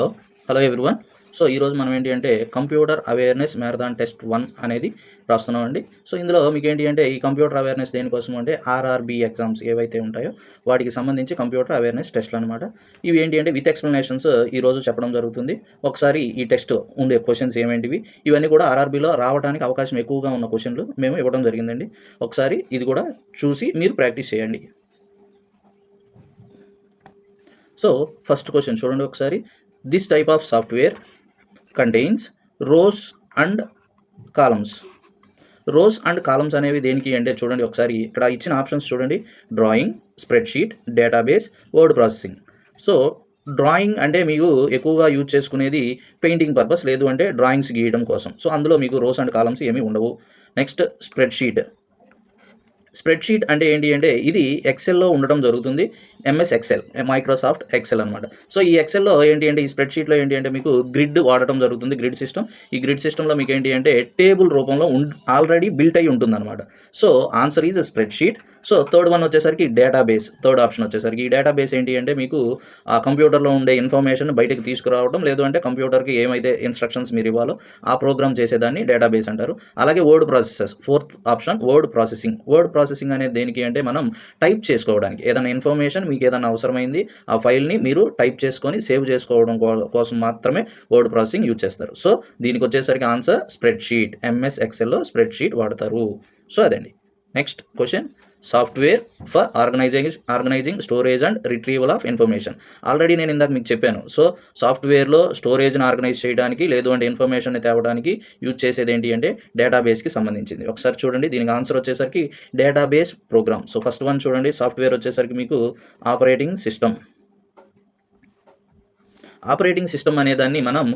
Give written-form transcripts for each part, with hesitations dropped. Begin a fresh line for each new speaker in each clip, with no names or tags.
Hello everyone. So ఈరోజు మనం ఏంటి అంటే కంప్యూటర్ అవేర్నెస్ మ్యారథాన్ టెస్ట్ 1 అనేది రాస్తున్నాం అండి. సో ఇందులో మీకు ఏంటి అంటే ఈ కంప్యూటర్ అవేర్నెస్ దేనికోసం అంటే ఆర్ఆర్బీ ఎగ్జామ్స్ ఏవైతే ఉంటాయో వాటికి సంబంధించి కంప్యూటర్ అవేర్నెస్ టెస్ట్లు అనమాట. ఇవి ఏంటి అంటే విత్ ఎక్స్ప్లెనేషన్స్ ఈరోజు చెప్పడం జరుగుతుంది. ఒకసారి ఈ టెస్ట్ ఉండే క్వశ్చన్స్ ఏమేంటివి ఇవన్నీ కూడా ఆర్ఆర్బీలో రావడానికి అవకాశం ఎక్కువగా ఉన్న క్వశ్చన్లు మేము ఇవ్వడం జరిగిందండి. ఒకసారి ఇది కూడా చూసి మీరు ప్రాక్టీస్ చేయండి. సో ఫస్ట్ క్వశ్చన్ చూడండి ఒకసారి. This type of software contains rows and columns. Rows and columns అనేవి దేనికి అంటే చూడండి ఒకసారి ఇక్కడ ఇచ్చిన ఆప్షన్స్ చూడండి. Drawing, spreadsheet, database, word processing. So drawing అంటే మీకు ఎక్కువగా యూజ్ చేసుకునేది పెయింటింగ్ పర్పస్, లేదు అంటే డ్రాయింగ్స్ గీయడం కోసం. సో అందులో మీకు రోస్ అండ్ కాలమ్స్ ఏమీ ఉండవు. Next spreadsheet. స్ప్రెడ్షీట్ అంటే ఏంటి అంటే ఇది ఎక్సెల్లో ఉండడం జరుగుతుంది. ఎంఎస్ ఎక్సెల్, మైక్రోసాఫ్ట్ ఎక్సెల్ అనమాట. సో ఈ ఎక్సెల్లో ఏంటి అంటే ఈ స్ప్రెడ్షీట్లో ఏంటి అంటే మీకు గ్రిడ్ వాడటం జరుగుతుంది, గ్రిడ్ సిస్టమ్. ఈ గ్రిడ్ సిస్టంలో మీకు ఏంటి అంటే టేబుల్ రూపంలో ఆల్రెడీ బిల్ట్ అయి ఉంటుందన్నమాట. So answer is spreadsheet. So third one వచ్చేసరికి డేటాబేస్. థర్డ్ ఆప్షన్ వచ్చేసరికి ఈ డేటాబేస్ ఏంటి అంటే మీకు ఆ కంప్యూటర్లో ఉండే ఇన్ఫర్మేషన్ బయటకు తీసుకురావడం, లేదు అంటే కంప్యూటర్కి ఏమైతే ఇన్స్ట్రక్షన్స్ మీరు ఇవ్వాలో ఆ ప్రోగ్రామ్ చేసేదాన్ని డేటాబేస్ అంటారు. అలాగే word processes, fourth option word processing. Word processing అనేది దేనికి అంటే మనం టైప్ చేసుకోవడానికి, ఏదైనా ఇన్ఫర్మేషన్ మీకు ఏదైనా అవసరమైంది ఆ ఫైల్ని మీరు టైప్ చేసుకొని సేవ్ చేసుకోవడం కోసం మాత్రమే వర్డ్ ప్రాసెసింగ్ యూజ్ చేస్తారు. సో దీనికి వచ్చేసరికి ఆన్సర్ స్ప్రెడ్షీట్. ఎంఎస్ ఎక్సెల్లో స్ప్రెడ్షీట్ వాడతారు. సో అదండి. Next question. Software for organising storage and retrieval of information. Already నేను ఇందాక మీకు చెప్పాను. సో సాఫ్ట్వేర్లో స్టోరేజ్ని ఆర్గనైజ్ చేయడానికి, లేదు అంటే ఇన్ఫర్మేషన్ని తేవడానికి యూజ్ చేసేది ఏంటి అంటే డేటాబేస్కి సంబంధించింది. ఒకసారి చూడండి, దీనికి ఆన్సర్ వచ్చేసరికి database program. So first one చూడండి, సాఫ్ట్వేర్ వచ్చేసరికి మీకు ఆపరేటింగ్ సిస్టమ్. ఆపరేటింగ్ సిస్టమ్ అనేదాన్ని మనం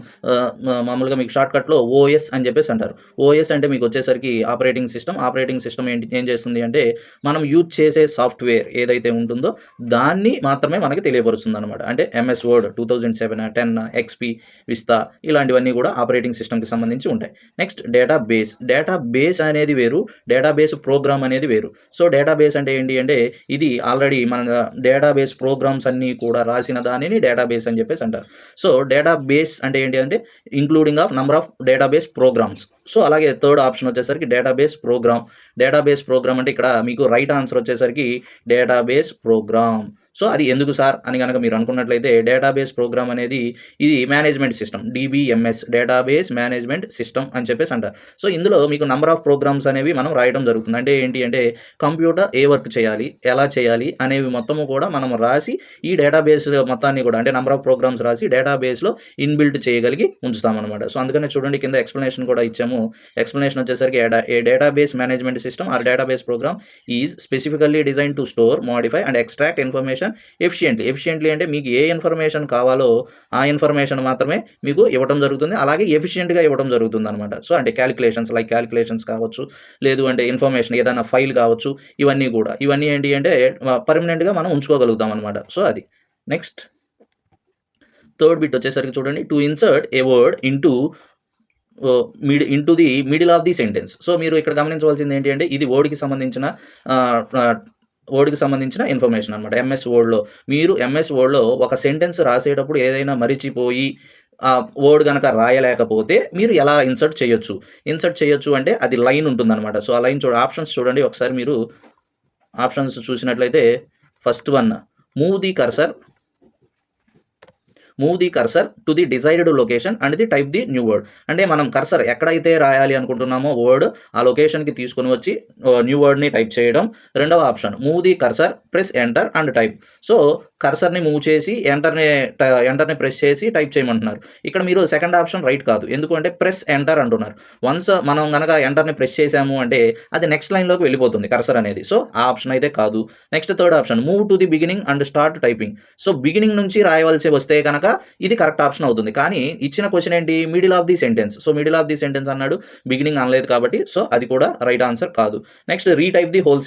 మామూలుగా మీకు షార్ట్కట్లో ఓఎస్ అని చెప్పేసి అంటారు. ఓఎస్ అంటే మీకు వచ్చేసరికి ఆపరేటింగ్ సిస్టమ్. ఆపరేటింగ్ సిస్టమ్ ఏం చేస్తుంది అంటే మనం యూజ్ చేసే సాఫ్ట్వేర్ ఏదైతే ఉంటుందో దాన్ని మాత్రమే మనకి తెలియపరుస్తుంది అనమాట. అంటే ఎంఎస్ వర్డ్ 2007, 10, ఎక్స్పీ, విస్తా ఇలాంటివన్నీ కూడా ఆపరేటింగ్ సిస్టమ్కి సంబంధించి ఉంటాయి. Next database. డేటాబేస్ అనేది వేరు, డేటాబేస్ ప్రోగ్రామ్ అనేది వేరు. సో డేటాబేస్ అంటే ఏంటి అంటే ఇది ఆల్రెడీ మన డేటాబేస్ ప్రోగ్రామ్స్ అన్నీ కూడా రాసిన దానిని డేటాబేస్ అని చెప్పేసి అంటారు. సో డేటాబేస్ అంటే ఏంటి అంటే including of number of database programs. So అలాగే థర్డ్ ఆప్షన్ వచ్చేసరికి డేటాబేస్ ప్రోగ్రామ్. డేటాబేస్ ప్రోగ్రామ్ అంటే ఇక్కడ మీకు రైట్ ఆన్సర్ వచ్చేసరికి డేటాబేస్ ప్రోగ్రామ్. సో అది ఎందుకు సార్ అని కనుక మీరు అనుకున్నట్లయితే డేటాబేస్ ప్రోగ్రామ్ అనేది ఇది management system, DBMS, database management system అని చెప్పేసి అంటారు. సో ఇందులో మీకు నంబర్ ఆఫ్ ప్రోగ్రామ్స్ అనేవి మనం రాయడం జరుగుతుంది. అంటే ఏంటి అంటే కంప్యూటర్ ఏ వర్క్ చేయాలి, ఎలా చేయాలి అనేవి మొత్తము కూడా మనం రాసి ఈ డేటాబేస్ మొత్తాన్ని కూడా అంటే నంబర్ ఆఫ్ ప్రోగ్రామ్స్ రాసి డేటాబేస్లో ఇన్బిల్ట్ చేయగలిగి ఉంచుతామన్నమాట. సో అందుకనే చూడండి కింద ఎక్స్ప్లెనేషన్ కూడా ఇచ్చాము. ఎక్స్ప్లెనేషన్ వచ్చేసరికి a database management system or database program is specifically design to store, modify and extract information efficiently అంటే మీకు ఏ ఇన్ఫర్మేషన్ కావాలో ఆ ఇన్ఫర్మేషన్ మాత్రమే మీకు ఇవ్వడం జరుగుతుంది, అలాగే ఎఫిషియెంట్గా ఇవ్వడం జరుగుతుంది అనమాట. సో అంటే క్యాలిక్యులేషన్స్ కావచ్చు, లేదు అంటే ఇన్ఫర్మేషన్ ఏదైనా ఫైల్ కావచ్చు, ఇవన్నీ ఏంటి అంటే పర్మనెంట్గా మనం ఉంచుకోగలుగుతాం అనమాట. సో అది. నెక్స్ట్ థర్డ్ బిట్ వచ్చేసరికి చూడండి. To insert A word into the middle of the sentence. So మీరు ఇక్కడ గమనించవలసింది ఏంటి అంటే ఇది వర్డ్కి సంబంధించిన ఇన్ఫర్మేషన్ అనమాట. ఎంఎస్ వర్డ్లో ఒక సెంటెన్స్ రాసేటప్పుడు ఏదైనా మరిచిపోయి ఆ వర్డ్ కనుక రాయలేకపోతే మీరు ఎలా ఇన్సర్ట్ చేయొచ్చు అంటే అది లైన్ ఉంటుందన్నమాట. సో ఆ లైన్ ఆప్షన్స్ చూడండి ఒకసారి. మీరు ఆప్షన్స్ చూసినట్లయితే first one, move the cursor to the desired location and the type the new word. అంటే మనం కర్సర్ ఎక్కడైతే రాయాలి అనుకుంటున్నామో వర్డ్ ఆ లొకేషన్కి తీసుకొని వచ్చి న్యూ వర్డ్ని టైప్ చేయడం. రెండవ option, move the cursor, press enter and type. So కర్సర్ని మూవ్ చేసి ఎంటర్ని ప్రెస్ చేసి టైప్ చేయమంటున్నారు. ఇక్కడ మీరు సెకండ్ ఆప్షన్ రైట్ కాదు, ఎందుకంటే ప్రెస్ ఎంటర్ అంటున్నారు. వన్స్ మనం కనుక ఎంటర్ని ప్రెస్ చేసాము అంటే అది నెక్స్ట్ లైన్లోకి వెళ్ళిపోతుంది కర్సర్ అనేది. సో ఆ ఆప్షన్ అయితే కాదు. Next third option, move to the beginning and start typing. So beginning నుంచి రాయవలసి వస్తే కనుక ఇది కరెక్ట్ ఆప్షన్ అవుతుంది. కానీ ఇచ్చిన క్వశ్చన్ ఏంటి, middle of the sentence. So middle of the sentence అన్నాడు, బిగినింగ్ అనలేదు కాబట్టి సో అది కూడా రైట్ ఆన్సర్ కాదు. Next retype the whole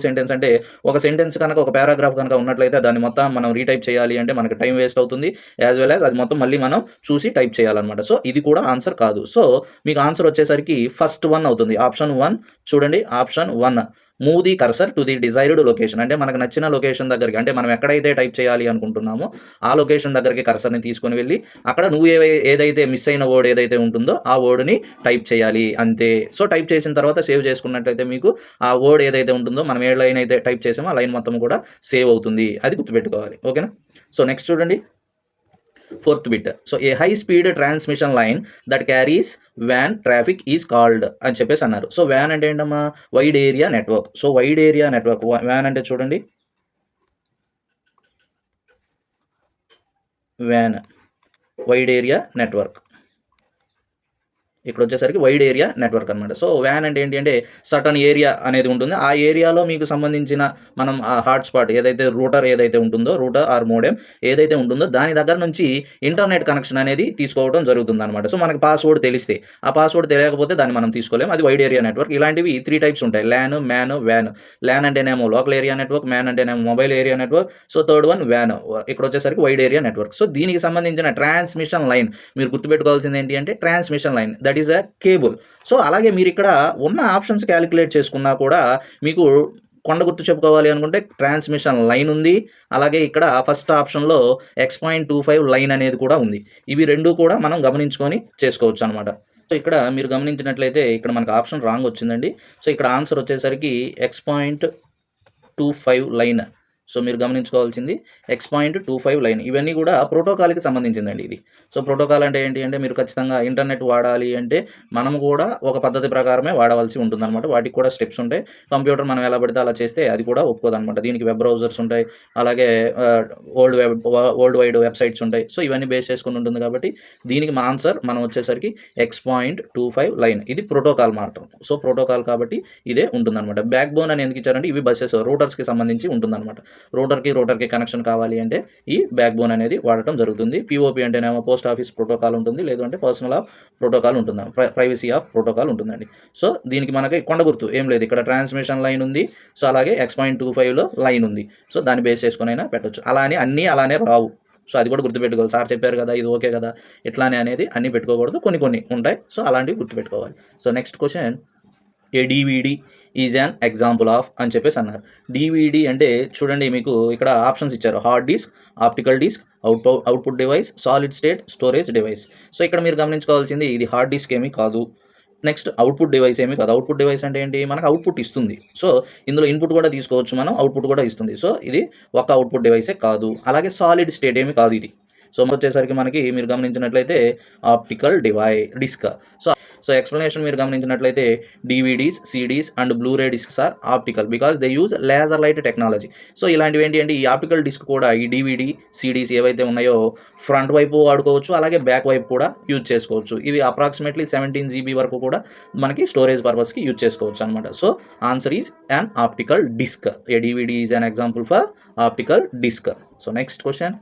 sentence అంటే ఒక సెంటెన్స్ కనుక ఒక పారాగ్రాఫ్ కనుక ఉన్నట్లయితే దాన్ని మొత్తం మనం రీటైప్ చేయాలి అంటే మనకి టైం వేస్ట్ అవుతుంది, యాజ్ వెల్ యాజ్ అది మొత్తం మళ్ళీ మనం చూసి టైప్ చేయాలన్నమాట. సో ఇది కూడా ఆన్సర్ కాదు. సో మీకు ఆన్సర్ వచ్చేసరికి ఫస్ట్ వన్ అవుతుంది, ఆప్షన్ 1. చూడండి option 1 move the cursor to the desired location. అంటే మనకు నచ్చిన లొకేషన్ దగ్గరికి, అంటే మనం ఎక్కడైతే టైప్ చేయాలి అనుకుంటున్నామో ఆ లొకేషన్ దగ్గరికి కర్సర్ని తీసుకొని వెళ్ళి అక్కడ నువ్వు ఏదైతే మిస్ అయిన వర్డ్ ఏదైతే ఉంటుందో ఆ వర్డ్ని టైప్ చేయాలి అంతే. సో టైప్ చేసిన తర్వాత సేవ్ చేసుకున్నట్లయితే మీకు ఆ వర్డ్ ఏదైతే ఉంటుందో మనం ఏ లైన్ అయితే టైప్ చేసామో ఆ లైన్ మొత్తం కూడా సేవ్ అవుతుంది. అది గుర్తుపెట్టుకోవాలి. ఓకేనా. సో నెక్స్ట్ చూడండి, 4th bit. So A high speed transmission line that carries van traffic is called అని చెప్పేసి అన్నారు. సో వ్యాన్ అంటే ఏంటమ్మా, wide area network. So wide area network van అంటే చూడండి, వ్యాన్ వైడ్ ఏరియా నెట్వర్క్. ఇక్కడ వచ్చేసరికి వైడ్ ఏరియా నెట్వర్క్ అనమాట. సో వ్యాన్ అంటే ఏంటి అంటే సర్టన్ ఏరియా అనేది ఉంటుంది. ఆ ఏరియాలో మీకు సంబంధించిన మనం ఆ హాట్స్పాట్ ఏదైతే రూటర్ ఏదైతే ఉంటుందో, రూటర్ ఆర్ మోడెం ఏదైతే ఉంటుందో దాని దగ్గర నుంచి ఇంటర్నెట్ కనెక్షన్ అనేది తీసుకోవడం జరుగుతుంది అనమాట. సో మనకి పాస్వర్డ్ తెలిస్తే, ఆ పాస్వర్డ్ తెలియకపోతే దాన్ని మనం తీసుకోలేము. అది వైడ్ ఏరియా నెట్వర్క్. ఇలాంటివి 3 టైప్స్ ఉంటాయి, ల్యాన్, మ్యాన్, వ్యాన్. ల్యాన్ అంటేనేమో లోకల్ ఏరియా నెట్వర్క్, మ్యాన్ అంటేనేమో mobile area network. So third one van. ఇక్కడ వచ్చేసరికి వైడ్ ఏరియా నెట్వర్క్. సో దీనికి సంబంధించిన ట్రాన్స్మిషన్ లైన్ మీరు గుర్తుపెట్టుకోవాల్సింది ఏంటి అంటే transmission line that is a cable. So అలాగే మీరు ఇక్కడ ఉన్న ఆప్షన్స్ క్యాలిక్యులేట్ చేసుకున్నా కూడా మీకు కొండ గుర్తు చెప్పుకోవాలి అనుకుంటే ట్రాన్స్మిషన్ లైన్ ఉంది. అలాగే ఇక్కడ ఫస్ట్ ఆప్షన్లో X.25 లైన్ అనేది కూడా ఉంది. ఇవి రెండు కూడా మనం గమనించుకొని చేసుకోవచ్చు అనమాట. సో ఇక్కడ మీరు గమనించినట్లయితే ఇక్కడ మనకు ఆప్షన్ రాంగ్ వచ్చిందండి. సో ఇక్కడ ఆన్సర్ వచ్చేసరికి X.25 లైన్. సో మీరు గమనించుకోవాల్సింది X.25 లైన్. ఇవన్నీ కూడా ప్రోటోకాల్కి సంబంధించిందండి ఇది. సో ప్రోటోకాల్ అంటే ఏంటి అంటే మీరు ఖచ్చితంగా ఇంటర్నెట్ వాడాలి అంటే మనం కూడా ఒక పద్ధతి ప్రకారమే వాడవలసి ఉంటుందన్నమాట. వాటికి కూడా స్టెప్స్ ఉంటాయి. కంప్యూటర్ మనం ఎలా పడితే అలా చేస్తే అది కూడా ఒప్పుకోదన్నమాట. దీనికి వెబ్ బ్రౌజర్స్ ఉంటాయి, అలాగే వరల్డ్ వైడ్ వెబ్సైట్స్ ఉంటాయి. సో ఇవన్నీ బేస్ చేసుకుని ఉంటుంది కాబట్టి దీనికి మా ఆన్సర్ మనం వచ్చేసరికి X.25 లైన్. ఇది ప్రోటోకాల్ మాత్రం. సో ప్రోటోకాల్ కాబట్టి ఇదే ఉంటుందన్నమాట. బ్యాక్ బోన్ అని ఎందుకు ఇచ్చారంటే ఇవి బస్సెస్ రూటర్స్కి సంబంధించి ఉంటుందన్నమాట. రోటర్కి కనెక్షన్ కావాలి అంటే ఈ బ్యాక్ బోన్ అనేది వాడటం జరుగుతుంది. పిఓపి అంటేనేమో పోస్ట్ ఆఫీస్ ప్రోటోకాల్ ఉంటుంది, లేదంటే పర్సనల్ ఆఫ్ ప్రోటోకాల్ ఉంటుంది, ప్రైవసీ ఆఫ్ ప్రోటోకాల్ ఉంటుందండి. సో దీనికి మనకి కొండ గుర్తు ఏం లేదు, ఇక్కడ ట్రాన్స్మిషన్ లైన్ ఉంది. సో అలాగే X.25లో లైన్ ఉంది. సో దాన్ని బేస్ చేసుకుని అయినా పెట్టవచ్చు. అలా అని అన్నీ అలానే రావు. సో అది కూడా గుర్తుపెట్టుకోవాలి. సార్ చెప్పారు కదా ఇది ఓకే కదా ఇట్లానే అనేది అన్నీ పెట్టుకోకూడదు, కొన్ని ఉంటాయి. సో అలాంటివి గుర్తుపెట్టుకోవాలి. So next question, A DVD is an example of అని చెప్పేసి అన్నారు. డివిడి అంటే చూడండి మీకు ఇక్కడ ఆప్షన్స్ ఇచ్చారు, hard disk, optical disc, output device, solid state storage device. So ఇక్కడ మీరు గమనించుకోవాల్సింది ఇది హార్డ్ డిస్క్ ఏమీ కాదు, నెక్స్ట్ అవుట్పుట్ డివైస్ ఏమీ కాదు. అవుట్పుట్ డివైస్ అంటే ఏంటి, మనకు అవుట్పుట్ ఇస్తుంది. సో ఇందులో ఇన్పుట్ కూడా తీసుకోవచ్చు మనం, అవుట్పుట్ కూడా ఇస్తుంది. సో ఇది ఒక అవుట్పుట్ డివైసే కాదు. అలాగే సాలిడ్ స్టేట్ ఏమీ కాదు ఇది. సో వచ్చేసరికి మనకి మీరు గమనించినట్లయితే ఆప్టికల్ డిస్క్. సో ఎక్స్ప్లెనేషన్ మీరు గమనించినట్లయితే DVDs, CDs and Blu-ray discs are optical because they use laser light technology. So ఇలాంటివి ఏంటి అంటే ఈ ఆప్టికల్ డిస్క్ కూడా ఈ డివిడి, సిడీస్ ఏవైతే ఉన్నాయో ఫ్రంట్ వైపు వాడుకోవచ్చు, అలాగే బ్యాక్ వైపు కూడా యూజ్ చేసుకోవచ్చు. ఇవి అప్రాక్సిమేట్లీ 17 GB వరకు కూడా మనకి స్టోరేజ్ పర్పస్కి యూజ్ చేసుకోవచ్చు అనమాట. So answer is an optical disk. A DVD is an example for optical disk. So next question,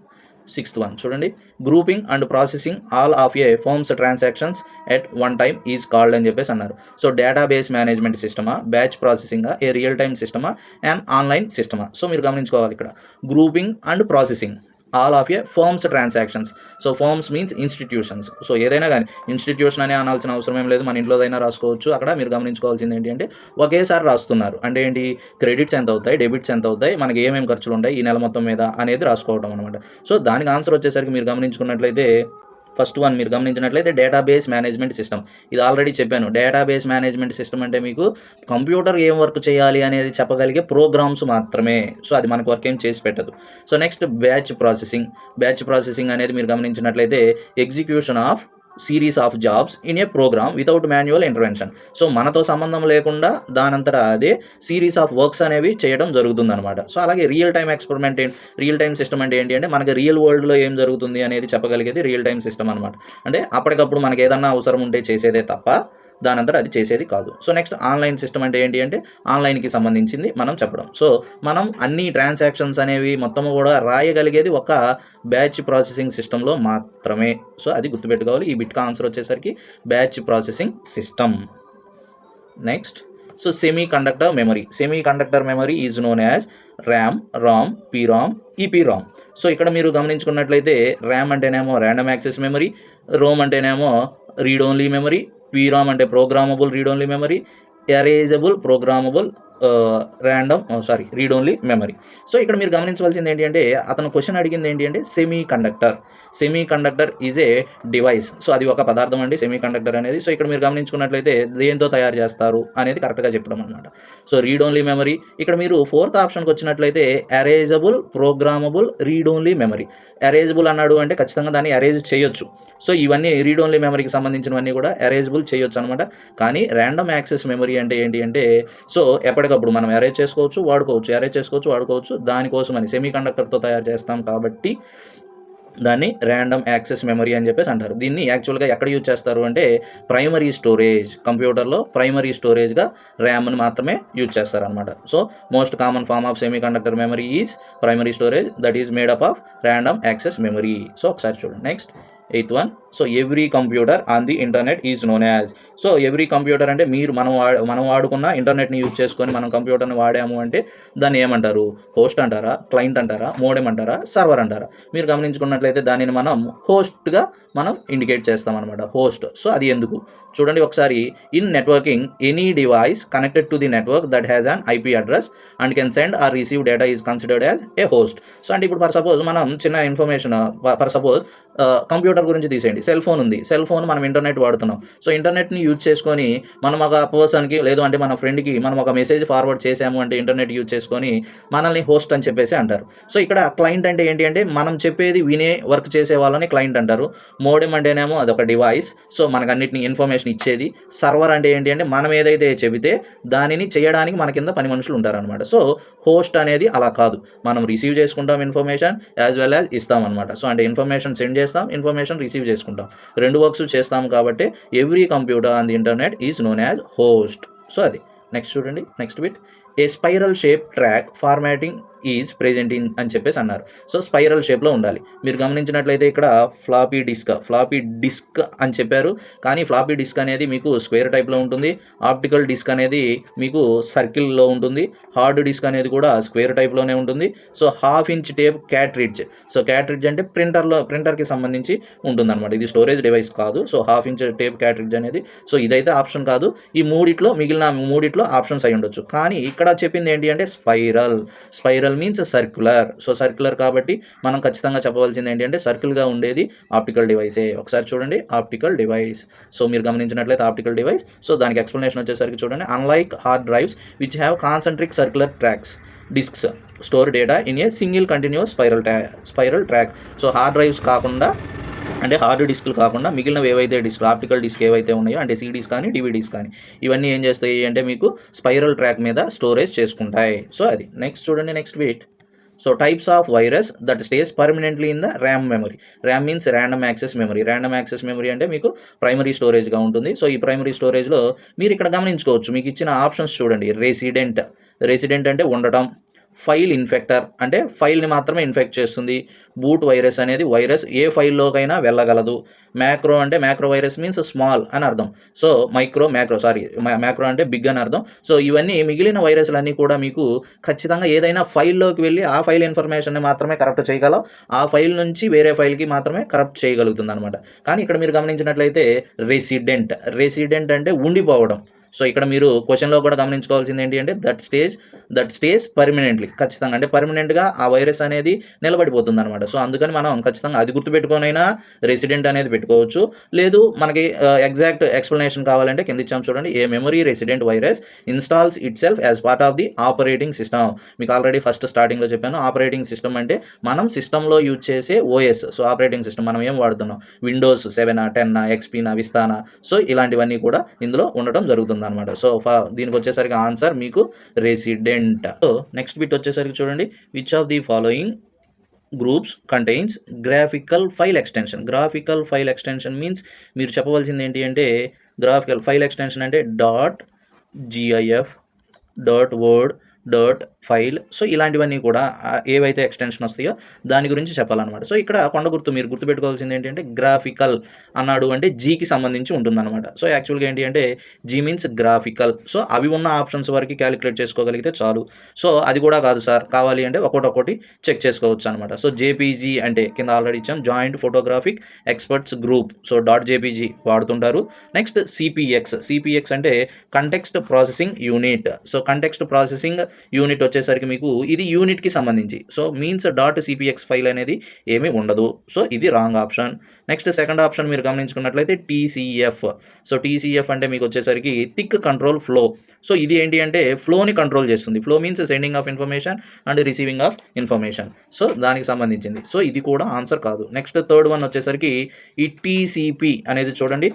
6th one చూడండి, grouping and processing all of a firm's transactions at one time is called అని చెప్పేసి అన్నారు. So database management సిస్టమా, batch ప్రాసెసింగా, a real time సిస్టమా and online సిస్టమా. So మీరు గమనించుకోవాలి ఇక్కడ grouping and processing all of a firm's transactions. So firms means institutions. So ఏదైనా కానీ ఇన్స్టిట్యూషన్ అనే అనాల్సిన అవసరం ఏం లేదు, మన ఇంట్లోదైనా రాసుకోవచ్చు. అక్కడ మీరు గమనించుకోవాల్సింది ఏంటి అంటే ఒకేసారి రాస్తున్నారు అంటే ఏంటి, క్రెడిట్స్ ఎంత అవుతాయి, డెబిట్స్ ఎంత అవుతాయి, మనకి ఏమేమి ఖర్చులు ఉంటాయి ఈ నెల మొత్తం మీద అనేది రాసుకోవడం అనమాట. సో దానికి ఆన్సర్ వచ్చేసరికి మీరు గమనించుకున్నట్లయితే ఫస్ట్ వన్ మీరు గమనించినట్లయితే డేటాబేస్ మేనేజ్మెంట్ సిస్టమ్. ఇది ఆల్రెడీ చెప్పాను. డేటాబేస్ మేనేజ్మెంట్ సిస్టమ్ అంటే మీకు కంప్యూటర్ ఏం వర్క్ చేయాలి అనేది చెప్పగలిగే ప్రోగ్రామ్స్ మాత్రమే. సో అది మనకు వర్క్ ఏం చేసి పెట్టదు. సో నెక్స్ట్ బ్యాచ్ ప్రాసెసింగ్ అనేది మీరు గమనించినట్లయితే execution of series of jobs in a program without manual intervention. So మనతో సంబంధం లేకుండా దానంతటా అదే సిరీస్ ఆఫ్ వర్క్స్ అనేవి చేయడం జరుగుతుందన్నమాట. సో అలాగే రియల్ టైమ్ సిస్టమ్ అంటే ఏంటి అంటే మనకి రియల్ వరల్డ్లో ఏం జరుగుతుంది అనేది చెప్పగలిగేది రియల్ టైమ్ సిస్టమ్ అనమాట. అంటే అప్పటికప్పుడు మనకి ఏదన్నా అవసరం ఉంటే చేసేదే తప్ప దానంతటా అది చేసేది కాదు. సో నెక్స్ట్ ఆన్లైన్ సిస్టమ్ అంటే ఏంటి అంటే ఆన్లైన్కి సంబంధించింది మనం చెప్పడం. సో మనం అన్ని ట్రాన్సాక్షన్స్ అనేవి మొత్తము కూడా రాయగలిగేది ఒక బ్యాచ్ ప్రాసెసింగ్ సిస్టంలో మాత్రమే. సో అది గుర్తుపెట్టుకోవాలి. ఈ బిట్కి ఆన్సర్ వచ్చేసరికి batch processing system. Next, so semi conductor memory is known as RAM, Ram, PROM, EPROM. So ఇక్కడ మీరు గమనించుకున్నట్లయితే ర్యామ్ అంటేనేమో ర్యాండమ్ యాక్సెస్ మెమరీ, రోమ్ అంటేనేమో రీడ్ ఓన్లీ మెమరీ, PROM అంటే programmable read only memory, erasable programmable read only memory. So ఇక్కడ మీరు గమనించవలసింది ఏంటి అంటే అతను క్వశ్చన్ అడిగింది ఏంటి అంటే semi conductor is a device. So అది ఒక పదార్థం అండి సెమీ కండక్టర్ అనేది. సో ఇక్కడ మీరు గమనించుకున్నట్లయితే దేంతో తయారు చేస్తారు అనేది కరెక్ట్గా చెప్పడం అనమాట. So read only memory. ఇక్కడ మీరు ఫోర్త్ ఆప్షన్కి వచ్చినట్లయితే erasable, programmable, read only memory. Erasable అన్నాడు అంటే ఖచ్చితంగా దాన్ని అరేజ్ చేయొచ్చు. సో ఇవన్నీ రీడ్ ఓన్లీ మెమరీకి సంబంధించినవన్నీ కూడా అరేజబుల్ చేయొచ్చు అనమాట. కానీ ర్యాండమ్ యాక్సెస్ మెమరీ అంటే ఏంటి అంటే సో ఎప్పటికప్పుడు మనం అరేంజ్ చేసుకోవచ్చు, వాడుకోవచ్చు. దానికోసం అని సెమీ కండక్టర్తో తయారు చేస్తాం కాబట్టి దాన్ని ర్యాండమ్ యాక్సెస్ మెమరీ అని చెప్పేసి అంటారు. దీన్ని యాక్చువల్గా ఎక్కడ యూజ్ చేస్తారు అంటే ప్రైమరీ స్టోరేజ్, కంప్యూటర్లో ప్రైమరీ స్టోరేజ్గా ర్యామ్ని మాత్రమే యూజ్ చేస్తారనమాట. So most common form of semiconductor memory is primary storage that is made up of random access memory. So ఒకసారి చూడండి next 8th one. So every computer on the internet is known as. So every computer అంటే మనం వాడుకున్న ఇంటర్నెట్ని use చేసుకొని మనం కంప్యూటర్ని వాడాము అంటే దాన్ని ఏమంటారు? హోస్ట్ అంటారా, క్లయింట్ అంటారా, మోడెమ్ అంటారా, సర్వర్ అంటారా? మీరు గమనించుకున్నట్లయితే దానిని మనం హోస్ట్గా మనం ఇండికేట్ చేస్తాం అనమాట, హోస్ట్. సో అది ఎందుకు చూడండి ఒకసారి. In networking any device connected to the network that has an IP address and can send or receive data is considered as a host. So అంటే ఇప్పుడు ఫర్ సపోజ్ మనం చిన్న ఇన్ఫర్మేషన్ ఫర్ సపోజ్ కంప్యూటర్ గురించి తీసేయండి. Cell phone ఉంది, cell phone మనం internet వాడుతున్నాం. So ఇంటర్నెట్ని use చేసుకొని మనం ఒక పర్సన్కి లేదు అంటే మన ఫ్రెండ్కి మనం ఒక మెసేజ్ ఫార్వర్డ్ చేసాము అంటే ఇంటర్నెట్ యూజ్ చేసుకొని మనల్ని హోస్ట్ అని చెప్పేసి అంటారు. సో ఇక్కడ క్లయింట్ అంటే ఏంటి అంటే మనం చెప్పేది వినే వర్క్ చేసే వాళ్ళని క్లయింట్ అంటారు. మోడెమ్ అంటేనేమో అదొక డివైస్, సో మనకు అన్నిటిని ఇన్ఫర్మేషన్ ఇచ్చేది. సర్వర్ అంటే ఏంటి అంటే మనం ఏదైతే చెబితే దానిని చేయడానికి మన కింద పని మనుషులు ఉంటారనమాట. సో హోస్ట్ అనేది అలా కాదు, మనం రిసీవ్ చేసుకుంటాం ఇన్ఫర్మేషన్ యాజ్ వెల్ యాజ్ ఇస్తాం అనమాట. సో అంటే ఇన్ఫర్మేషన్ సెండ్ చేస్తాం, ఇన్ఫర్మేషన్ రిసీవ్ చేసుకుంటాం, రెండు వర్క్స్ చేస్తాం. కాబట్టి every computer on the internet is known as host. So అది నెక్స్ట్ చూడండి next bit. A spiral shape track formatting is present in అని చెప్పేసి అన్నారు. సో స్పైరల్ షేప్లో ఉండాలి. మీరు గమనించినట్లయితే ఇక్కడ ఫ్లాపీ డిస్క్ అని చెప్పారు, కానీ ఫ్లాపీ డిస్క్ అనేది మీకు స్క్వేర్ టైప్లో ఉంటుంది. ఆప్టికల్ డిస్క్ అనేది మీకు సర్కిల్లో ఉంటుంది. హార్డ్ డిస్క్ అనేది కూడా స్క్వేర్ టైప్లోనే ఉంటుంది. So 1/2 inch tape cartridge. So cartridge అంటే ప్రింటర్కి సంబంధించి ఉంటుందన్నమాట. ఇది స్టోరేజ్ డివైస్ కాదు. సో 1/2 ఇంచ్ టేప్ క్యాట్రిడ్జ్ అనేది సో ఇదైతే ఆప్షన్ కాదు. ఈ మిగిలిన మూడిట్లో ఆప్షన్స్ అయి ఉండొచ్చు. కానీ ఇక్కడ చెప్పింది ఏంటి అంటే spiral means circular. So circular కాబట్టి మనం ఖచ్చితంగా చెప్పవలసింది ఏంటి అంటే సర్కిల్గా ఉండేది ఆప్టికల్ డివైసే. ఒకసారి చూడండి ఆప్టికల్ డివైస్. సో మీరు గమనించినట్లయితే ఆప్టికల్ డివైస్. సో దానికి ఎక్స్ప్లెనేషన్ వచ్చేసరికి చూడండి. Unlike hard drives which have concentric circular tracks discs store data in a single continuous spiral track. So hard drives కాకుండా అంటే హార్డ్ డిస్క్లు కాకుండా మిగిలినవి ఏవైతే ఆప్టికల్ డిస్క్ ఏవైతే ఉన్నాయో అంటే సీడీస్ కానీ డివిడీస్ కానీ ఇవన్నీ ఏం చేస్తాయి అంటే మీకు స్పైరల్ ట్రాక్ మీద స్టోరేజ్ చేసుకుంటాయి. సో అది నెక్స్ట్ చూడండి next bit. So types of virus that stays permanently in the RAM memory. RAM means random access memory. Random access memory అంటే మీకు ప్రైమరీ స్టోరేజ్గా ఉంటుంది. సో ఈ ప్రైమరీ స్టోరేజ్లో మీరు ఇక్కడ గమనించుకోవచ్చు, మీకు ఇచ్చిన ఆప్షన్స్ చూడండి. రెసిడెంట్ అంటే ఉండటం. ఫైల్ ఇన్ఫెక్టర్ అంటే ఫైల్ని మాత్రమే ఇన్ఫెక్ట్ చేస్తుంది. బూట్ వైరస్ అనేది వైరస్ ఏ ఫైల్లోకైనా వెళ్ళగలదు. మ్యాక్రో అంటే మ్యాక్రో వైరస్ మీన్స్ స్మాల్ అని అర్థం. సో మ్యాక్రో అంటే బిగ్ అని అర్థం. సో ఇవన్నీ మిగిలిన వైరస్లు అన్నీ కూడా మీకు ఖచ్చితంగా ఏదైనా ఫైల్లోకి వెళ్ళి ఆ ఫైల్ ఇన్ఫర్మేషన్ని మాత్రమే కరప్ట్ చేయగలవు. ఆ ఫైల్ నుంచి వేరే ఫైల్కి మాత్రమే కరప్ట్ చేయగలుగుతుంది అనమాట. కానీ ఇక్కడ మీరు గమనించినట్లయితే రెసిడెంట్ అంటే ఉండిపోవడం. సో ఇక్కడ మీరు క్వశ్చన్లో కూడా గమనించుకోవాల్సింది ఏంటి అంటే దట్ స్టేస్ పర్మనెంట్లీ. ఖచ్చితంగా అంటే పర్మనెంట్గా ఆ వైరస్ అనేది నిలబడిపోతుంది అనమాట. సో అందుకని మనం ఖచ్చితంగా అది గుర్తుపెట్టుకోనైనా రెసిడెంట్ అనేది పెట్టుకోవచ్చు. లేదు మనకి ఎగ్జాక్ట్ ఎక్స్ప్లెనేషన్ కావాలంటే కింద ఇచ్చాం చూడండి. A memory resident virus installs itself as part of the operating system. మీకు ఆల్రెడీ ఫస్ట్ స్టార్టింగ్లో చెప్పాను. ఆపరేటింగ్ సిస్టమ్ అంటే మనం సిస్టంలో యూజ్ చేసే ఓఎస్. సో ఆపరేటింగ్ సిస్టమ్ మనం ఏం వాడుతున్నాం, విండోస్ 7, 10, XP, విస్తానా. సో ఇలాంటివన్నీ కూడా ఇందులో ఉండటం జరుగుతుంది అనమాట. సో దీనికి వచ్చేసరికి ఆన్సర్ మీకు రెసిడెంట్. సో నెక్స్ట్ బిట్ వచ్చేసరికి చూడండి. Which of the following groups contains graphical file extension means మీరు చెప్పవలసింది ఏంటి అంటే గ్రాఫికల్ ఫైల్ ఎక్స్టెన్షన్ అంటే .gif, .word, ఫైల్. సో ఇలాంటివన్నీ కూడా ఏవైతే ఎక్స్టెన్షన్ వస్తాయో దాని గురించి చెప్పాలన్నమాట. సో ఇక్కడ కొండ గుర్తు మీరు గుర్తుపెట్టుకోవాల్సింది ఏంటంటే గ్రాఫికల్ అన్నాడు అంటే జీకి సంబంధించి ఉంటుందన్నమాట. సో యాక్చువల్గా ఏంటి అంటే జీ మీన్స్ గ్రాఫికల్. సో అవి ఉన్న ఆప్షన్స్ వరకు క్యాలిక్యులేట్ చేసుకోగలిగితే చాలు. సో అది కూడా కాదు సార్, కావాలి అంటే ఒక్కొక్కటి చెక్ చేసుకోవచ్చు అనమాట. సో జేపీజీ అంటే కింద ఆల్రెడీ ఇచ్చాం, joint photographic experts group. So .jpg వాడుతుంటారు. నెక్స్ట్ సిపిఎక్స్ అంటే context processing unit. So context processing unit వచ్చేసరికి మీకు ఇది యూనిట్కి సంబంధించి. సో మీన్స్ .cpx ఫైల్ అనేది ఏమీ ఉండదు. సో ఇది wrong option. Next second option మీరు గమనించుకున్నట్లయితే టీసీఎఫ్. సో టీసీఎఫ్ అంటే మీకు వచ్చేసరికి థిక్ కంట్రోల్ ఫ్లో. సో ఇది ఏంటి అంటే ఫ్లోని కంట్రోల్ చేస్తుంది. Flow means sending of information and receiving of information. So దానికి సంబంధించింది. సో ఇది కూడా ఆన్సర్ కాదు. నెక్స్ట్ థర్డ్ వన్ వచ్చేసరికి ఈ టీసీపీ అనేది చూడండి,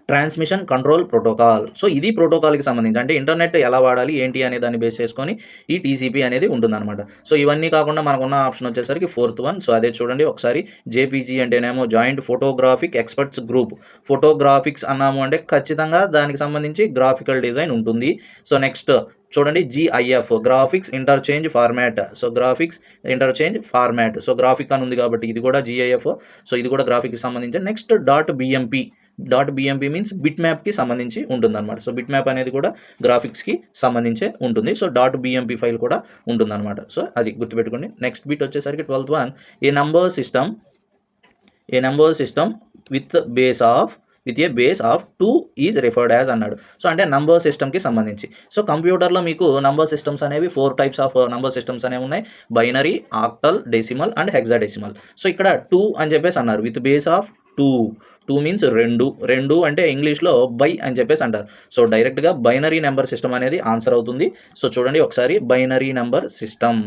ట్రాన్స్మిషన్ కంట్రోల్ ప్రోటోకాల్. సో ఇది ప్రోటోకాల్కి సంబంధించి, అంటే ఇంటర్నెట్ ఎలా వాడాలి ఏంటి అనే దాన్ని బేస్ చేసుకొని ఈ టీసీపీ అనేది ఉంటుందన్నమాట. సో ఇవన్నీ కాకుండా మనకున్న ఆప్షన్ వచ్చేసరికి ఫోర్త్ వన్. సో అదే చూడండి ఒకసారి, జేపీజీ అంటేనేమో జాయింట్ ఫోటోగ్రాఫిక్ ఎక్స్పర్ట్స్ గ్రూప్. ఫోటోగ్రాఫిక్స్ అన్నాము అంటే ఖచ్చితంగా దానికి సంబంధించి గ్రాఫికల్ డిజైన్ ఉంటుంది. సో నెక్స్ట్ చూడండి GIF, graphics interchange format. So graphics interchange format. So graphic అని ఉంది కాబట్టి ఇది కూడా జిఐఎఫ్. సో ఇది కూడా గ్రాఫిక్కి సంబంధించి. నెక్స్ట్ .bmp మీన్స్ బిట్ మ్యాప్కి సంబంధించి ఉంటుందన్నమాట. సో బిట్ మ్యాప్ అనేది కూడా గ్రాఫిక్స్కి సంబంధించే ఉంటుంది. సో .bmp ఫైల్ కూడా ఉంటుందన్నమాట. సో అది గుర్తుపెట్టుకోండి. నెక్స్ట్ బిట్ వచ్చేసరికి 12th one, A number system with a base of 2 is referred as అన్నాడు. సో అంటే నంబర్ సిస్టమ్కి సంబంధించి. సో కంప్యూటర్లో మీకు నంబర్ సిస్టమ్స్ అనేవి 4 టైప్స్ ఆఫ్ నంబర్ సిస్టమ్స్ అనేవి ఉన్నాయి, binary, octal, decimal and hexadecimal. So ఇక్కడ 2 అని చెప్పేసి అన్నారు, విత్ బేస్ ఆఫ్ 2 మీన్స్ రెండు అంటే ఇంగ్లీష్లో బై అని చెప్పేసి అంటారు. సో డైరెక్ట్గా బైనరీ నెంబర్ సిస్టమ్ అనేది ఆన్సర్ అవుతుంది. సో చూడండి ఒకసారి, binary number system.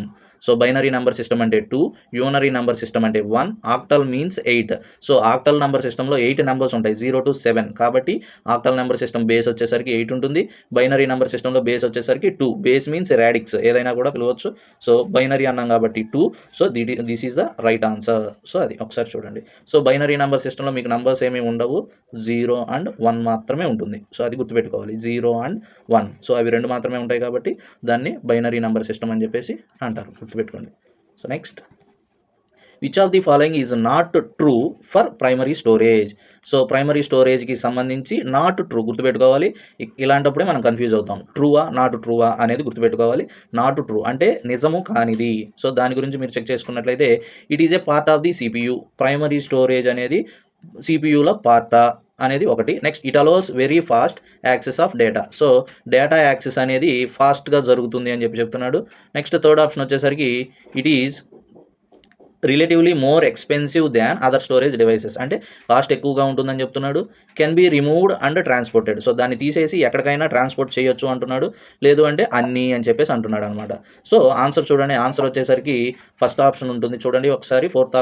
So binary number system అంటే 2, యూనరీ నెంబర్ సిస్టమ్ అంటే 1, octal means 8. So octal number సిస్టంలో 8 నెంబర్స్ ఉంటాయి, 0 to 7. కాబట్టి ఆక్టల్ నెంబర్ సిస్టమ్ బేస్ వచ్చేసరికి 8 ఉంటుంది. బైనరీ నెంబర్ సిస్టంలో బేస్ వచ్చేసరికి 2. బేస్ మీన్స్ రాడిక్స్, ఏదైనా కూడా పిలవచ్చు. సో బైనరీ అన్నాం కాబట్టి 2. So this is the right answer. So అది ఒకసారి చూడండి. సో బైనరీ నెంబర్ సిస్టంలో మీకు నంబర్స్ ఏమీ ఉండవు, 0 and 1 మాత్రమే ఉంటుంది. సో అది గుర్తుపెట్టుకోవాలి, 0 and 1. సో అవి 2 మాత్రమే ఉంటాయి కాబట్టి దాన్ని బైనరీ నెంబర్ సిస్టమ్ అని చెప్పేసి అంటారు, గుర్తుపెట్టుకోండి. So next, which of the following is not true for primary storage. So primary స్టోరేజ్కి సంబంధించి నాట్ ట్రూ గుర్తుపెట్టుకోవాలి. ఇలాంటప్పుడే మనం కన్ఫ్యూజ్ అవుతాం, ట్రూవా నాట్ ట్రూవా అనేది గుర్తుపెట్టుకోవాలి. నాట్ ట్రూ అంటే నిజము కానిది. సో దాని గురించి మీరు చెక్ చేసుకున్నట్లయితే, it is a part of the CPU. Primary storage అనేది సిపియులో పార్టా అనేది ఒకటి. Next, it allows very fast access of data. So data access అనేది ఫాస్ట్గా జరుగుతుంది అని చెప్తున్నాడు. నెక్స్ట్ థర్డ్ ఆప్షన్ వచ్చేసరికి, it is relatively more expensive than other storage devices. అంటే కాస్ట్ ఎక్కువగా ఉంటుందని చెప్తున్నాడు. Can be removed and transported. So దాన్ని తీసేసి ఎక్కడికైనా ట్రాన్స్పోర్ట్ చేయొచ్చు అంటున్నాడు. లేదు అంటే అన్నీ అని చెప్పేసి అంటున్నాడు అనమాట. సో ఆన్సర్ చూడండి, ఆన్సర్ వచ్చేసరికి ఫస్ట్ ఆప్షన్ ఉంటుంది చూడండి ఒకసారి, ఫోర్త్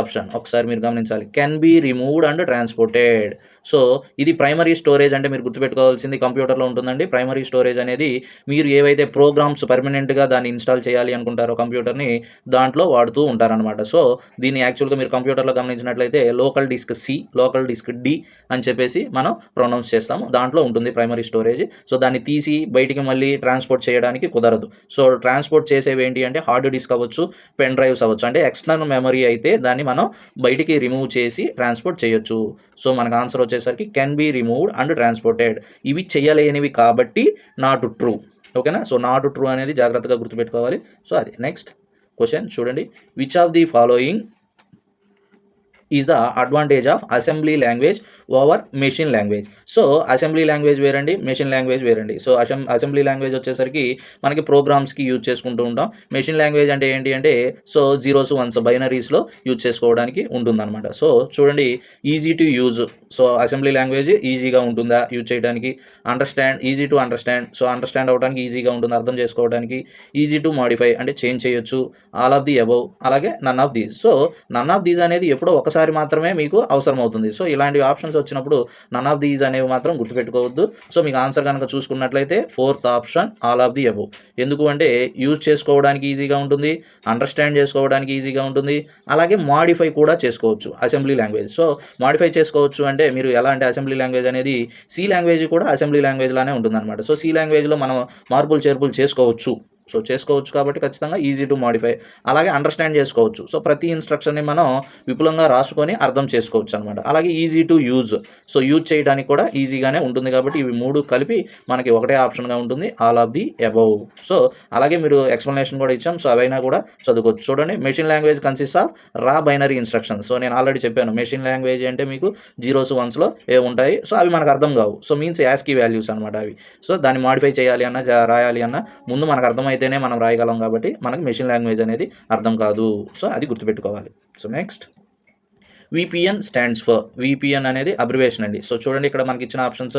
ఆప్షన్ ఒకసారి మీరు గమనించాలి, can be removed and transported. So ఇది ప్రైమరీ స్టోరేజ్ అంటే మీరు గుర్తుపెట్టుకోవాల్సింది కంప్యూటర్లో ఉంటుందండి. ప్రైమరీ స్టోరేజ్ అనేది మీరు ఏవైతే ప్రోగ్రామ్స్ పర్మనెంట్గా దాన్ని ఇన్స్టాల్ చేయాలి అనుకుంటారో కంప్యూటర్ని, దాంట్లో వాడుతూ ఉంటారనమాట. సో దీన్ని యాక్చువల్గా మీరు కంప్యూటర్లో గమనించినట్లయితే local disk C, local disk D అని చెప్పేసి మనం ప్రొనౌన్స్ చేస్తాము. దాంట్లో ఉంటుంది ప్రైమరీ స్టోరేజ్. సో దాన్ని తీసి బయటికి మళ్ళీ ట్రాన్స్పోర్ట్ చేయడానికి కుదరదు. సో ట్రాన్స్పోర్ట్ చేసేవి ఏంటి అంటే హార్డ్ డిస్క్ అవ్వచ్చు, పెన్ డ్రైవ్స్ అవ్వచ్చు. అంటే ఎక్స్టర్నల్ మెమరీ అయితే దాన్ని మనం బయటికి రిమూవ్ చేసి ట్రాన్స్పోర్ట్ చేయొచ్చు. సో మనకు ఆన్సర్ వచ్చేసరికి can be removed and transported. ఇవి చేయలేనివి కాబట్టి నాట్ ట్రూ. ఓకేనా. సో నాట్ ట్రూ అనేది జాగ్రత్తగా గుర్తుపెట్టుకోవాలి. సో అది నెక్స్ట్ క్వశ్చన్ చూడండి, which of the following is the advantage of assembly language over machine language. So assembly language వేరండి, మెషిన్ లాంగ్వేజ్ వేరండి. సో అసెంబ్లీ లాంగ్వేజ్ వచ్చేసరికి మనకి ప్రోగ్రామ్స్కి యూజ్ చేసుకుంటూ ఉంటాం. మెషిన్ లాంగ్వేజ్ అంటే ఏంటి అంటే, సో జీరోస్ వన్స్ బైనరీస్లో యూజ్ చేసుకోవడానికి ఉంటుందన్నమాట. సో చూడండి, easy to use. So assembly language ఈజీగా ఉంటుందా యూజ్ చేయడానికి, easy to understand. So understand అవ్వడానికి ఈజీగా ఉంటుంది, అర్థం చేసుకోవడానికి. ఈజీ టు మాడిఫై అంటే చేంజ్ చేయొచ్చు. ఆల్ ఆఫ్ ది అబవ్, అలాగే none of these. So none of these అనేది ఎప్పుడో ఒకసారి మాత్రమే మీకు అవసరం అవుతుంది. సో ఇలాంటి ఆప్షన్స్ వచ్చినప్పుడు నన్ ఆఫ్ దీస్ అనేవి మాత్రం గుర్తుపెట్టుకోవద్దు. సో మీకు ఆన్సర్ కనుక చూసుకున్నట్లయితే fourth option all of the above. ఎందుకు అంటే యూజ్ చేసుకోవడానికి ఈజీగా ఉంటుంది, అండర్స్టాండ్ చేసుకోవడానికి ఈజీగా ఉంటుంది, అలాగే మాడిఫై కూడా చేసుకోవచ్చు అసెంబ్లీ లాంగ్వేజ్. సో మాడిఫై చేసుకోవచ్చు అంటే మీరు ఎలా అంటే, అసెంబ్లీ లాంగ్వేజ్ అనేది సి లాంగ్వేజ్ కూడా అసెంబ్లీ లాంగ్వేజ్ లానే ఉంటుంది అనమాట. సో సి లాంగ్వేజ్లో మనం మార్పులు చేర్పులు చేసుకోవచ్చు. సో చేసుకోవచ్చు కాబట్టి ఖచ్చితంగా ఈజీ టు మాడిఫై, అలాగే అండర్స్టాండ్ చేసుకోవచ్చు. సో ప్రతి ఇన్స్ట్రక్షన్ని మనం విపులంగా రాసుకొని అర్థం చేసుకోవచ్చు అనమాట. అలాగే easy to use, so use చేయడానికి కూడా ఈజీగానే ఉంటుంది కాబట్టి ఇవి 3 కలిపి మనకి ఒకటే ఆప్షన్గా ఉంటుంది, all of the above. So అలాగే మీరు ఎక్స్ప్లెనేషన్ కూడా ఇచ్చాం, సో అవైనా కూడా చదువుకోవచ్చు. చూడండి, మెషిన్ లాంగ్వేజ్ కన్సిస్ట్ ఆఫ్ రా బైనరీ ఇన్స్ట్రక్షన్స్. సో నేను ఆల్రెడీ చెప్పాను, మెషిన్ లాంగ్వేజ్ అంటే మీకు 0s 1s ఏ ఉంటాయి, సో అవి మనకు అర్థం కావు. సో మీన్స్ యాస్కీ వాల్యూస్ అనమాట అవి. సో దాన్ని మాడిఫై చేయాలి అన్న రాయాలి అన్న ముందు మనకు అర్థమైతేనే మనం రాయగలం కాబట్టి మనకి మెషిన్ లాంగ్వేజ్ అనేది అర్థం కాదు. సో అది గుర్తుపెట్టుకోవాలి. So next VPN stands for, VPN అనేది అబ్రివేషన్ అండి. సో చూడండి, ఇక్కడ మనకి ఇచ్చిన options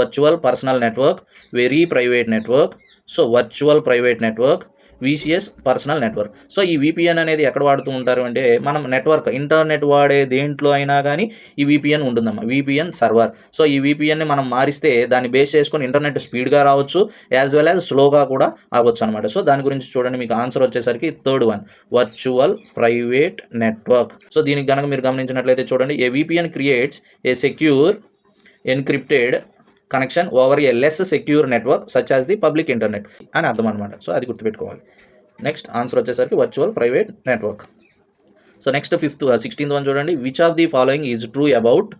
virtual personal network, very private network, so virtual private network, VCS personal network. So ఈ VPN అనేది ఎక్కడ వాడుతూ ఉంటారు అంటే మనం నెట్వర్క్ ఇంటర్నెట్ వాడే దేంట్లో అయినా కానీ ఈ VPN ఉంటుందమ్మా, VPN సర్వర్. సో ఈ VPNని మనం మారిస్తే దాన్ని బేస్ చేసుకొని ఇంటర్నెట్ స్పీడ్గా రావచ్చు, యాజ్ వెల్ యాజ్ స్లోగా కూడా అవ్వచ్చు అనమాట. సో దాని గురించి చూడండి, మీకు ఆన్సర్ వచ్చేసరికి third one, virtual private network. So దీనికి కనుక మీరు గమనించినట్లయితే చూడండి, a VPN creates a secure encrypted connection over a less secure network such as the public internet అని అర్థం అనమాట. సో అది గుర్తుపెట్టుకోవాలి. నెక్స్ట్ ఆన్సర్ వచ్చేసరికి virtual private network. So next 16th one చూడండి, which of the following is true about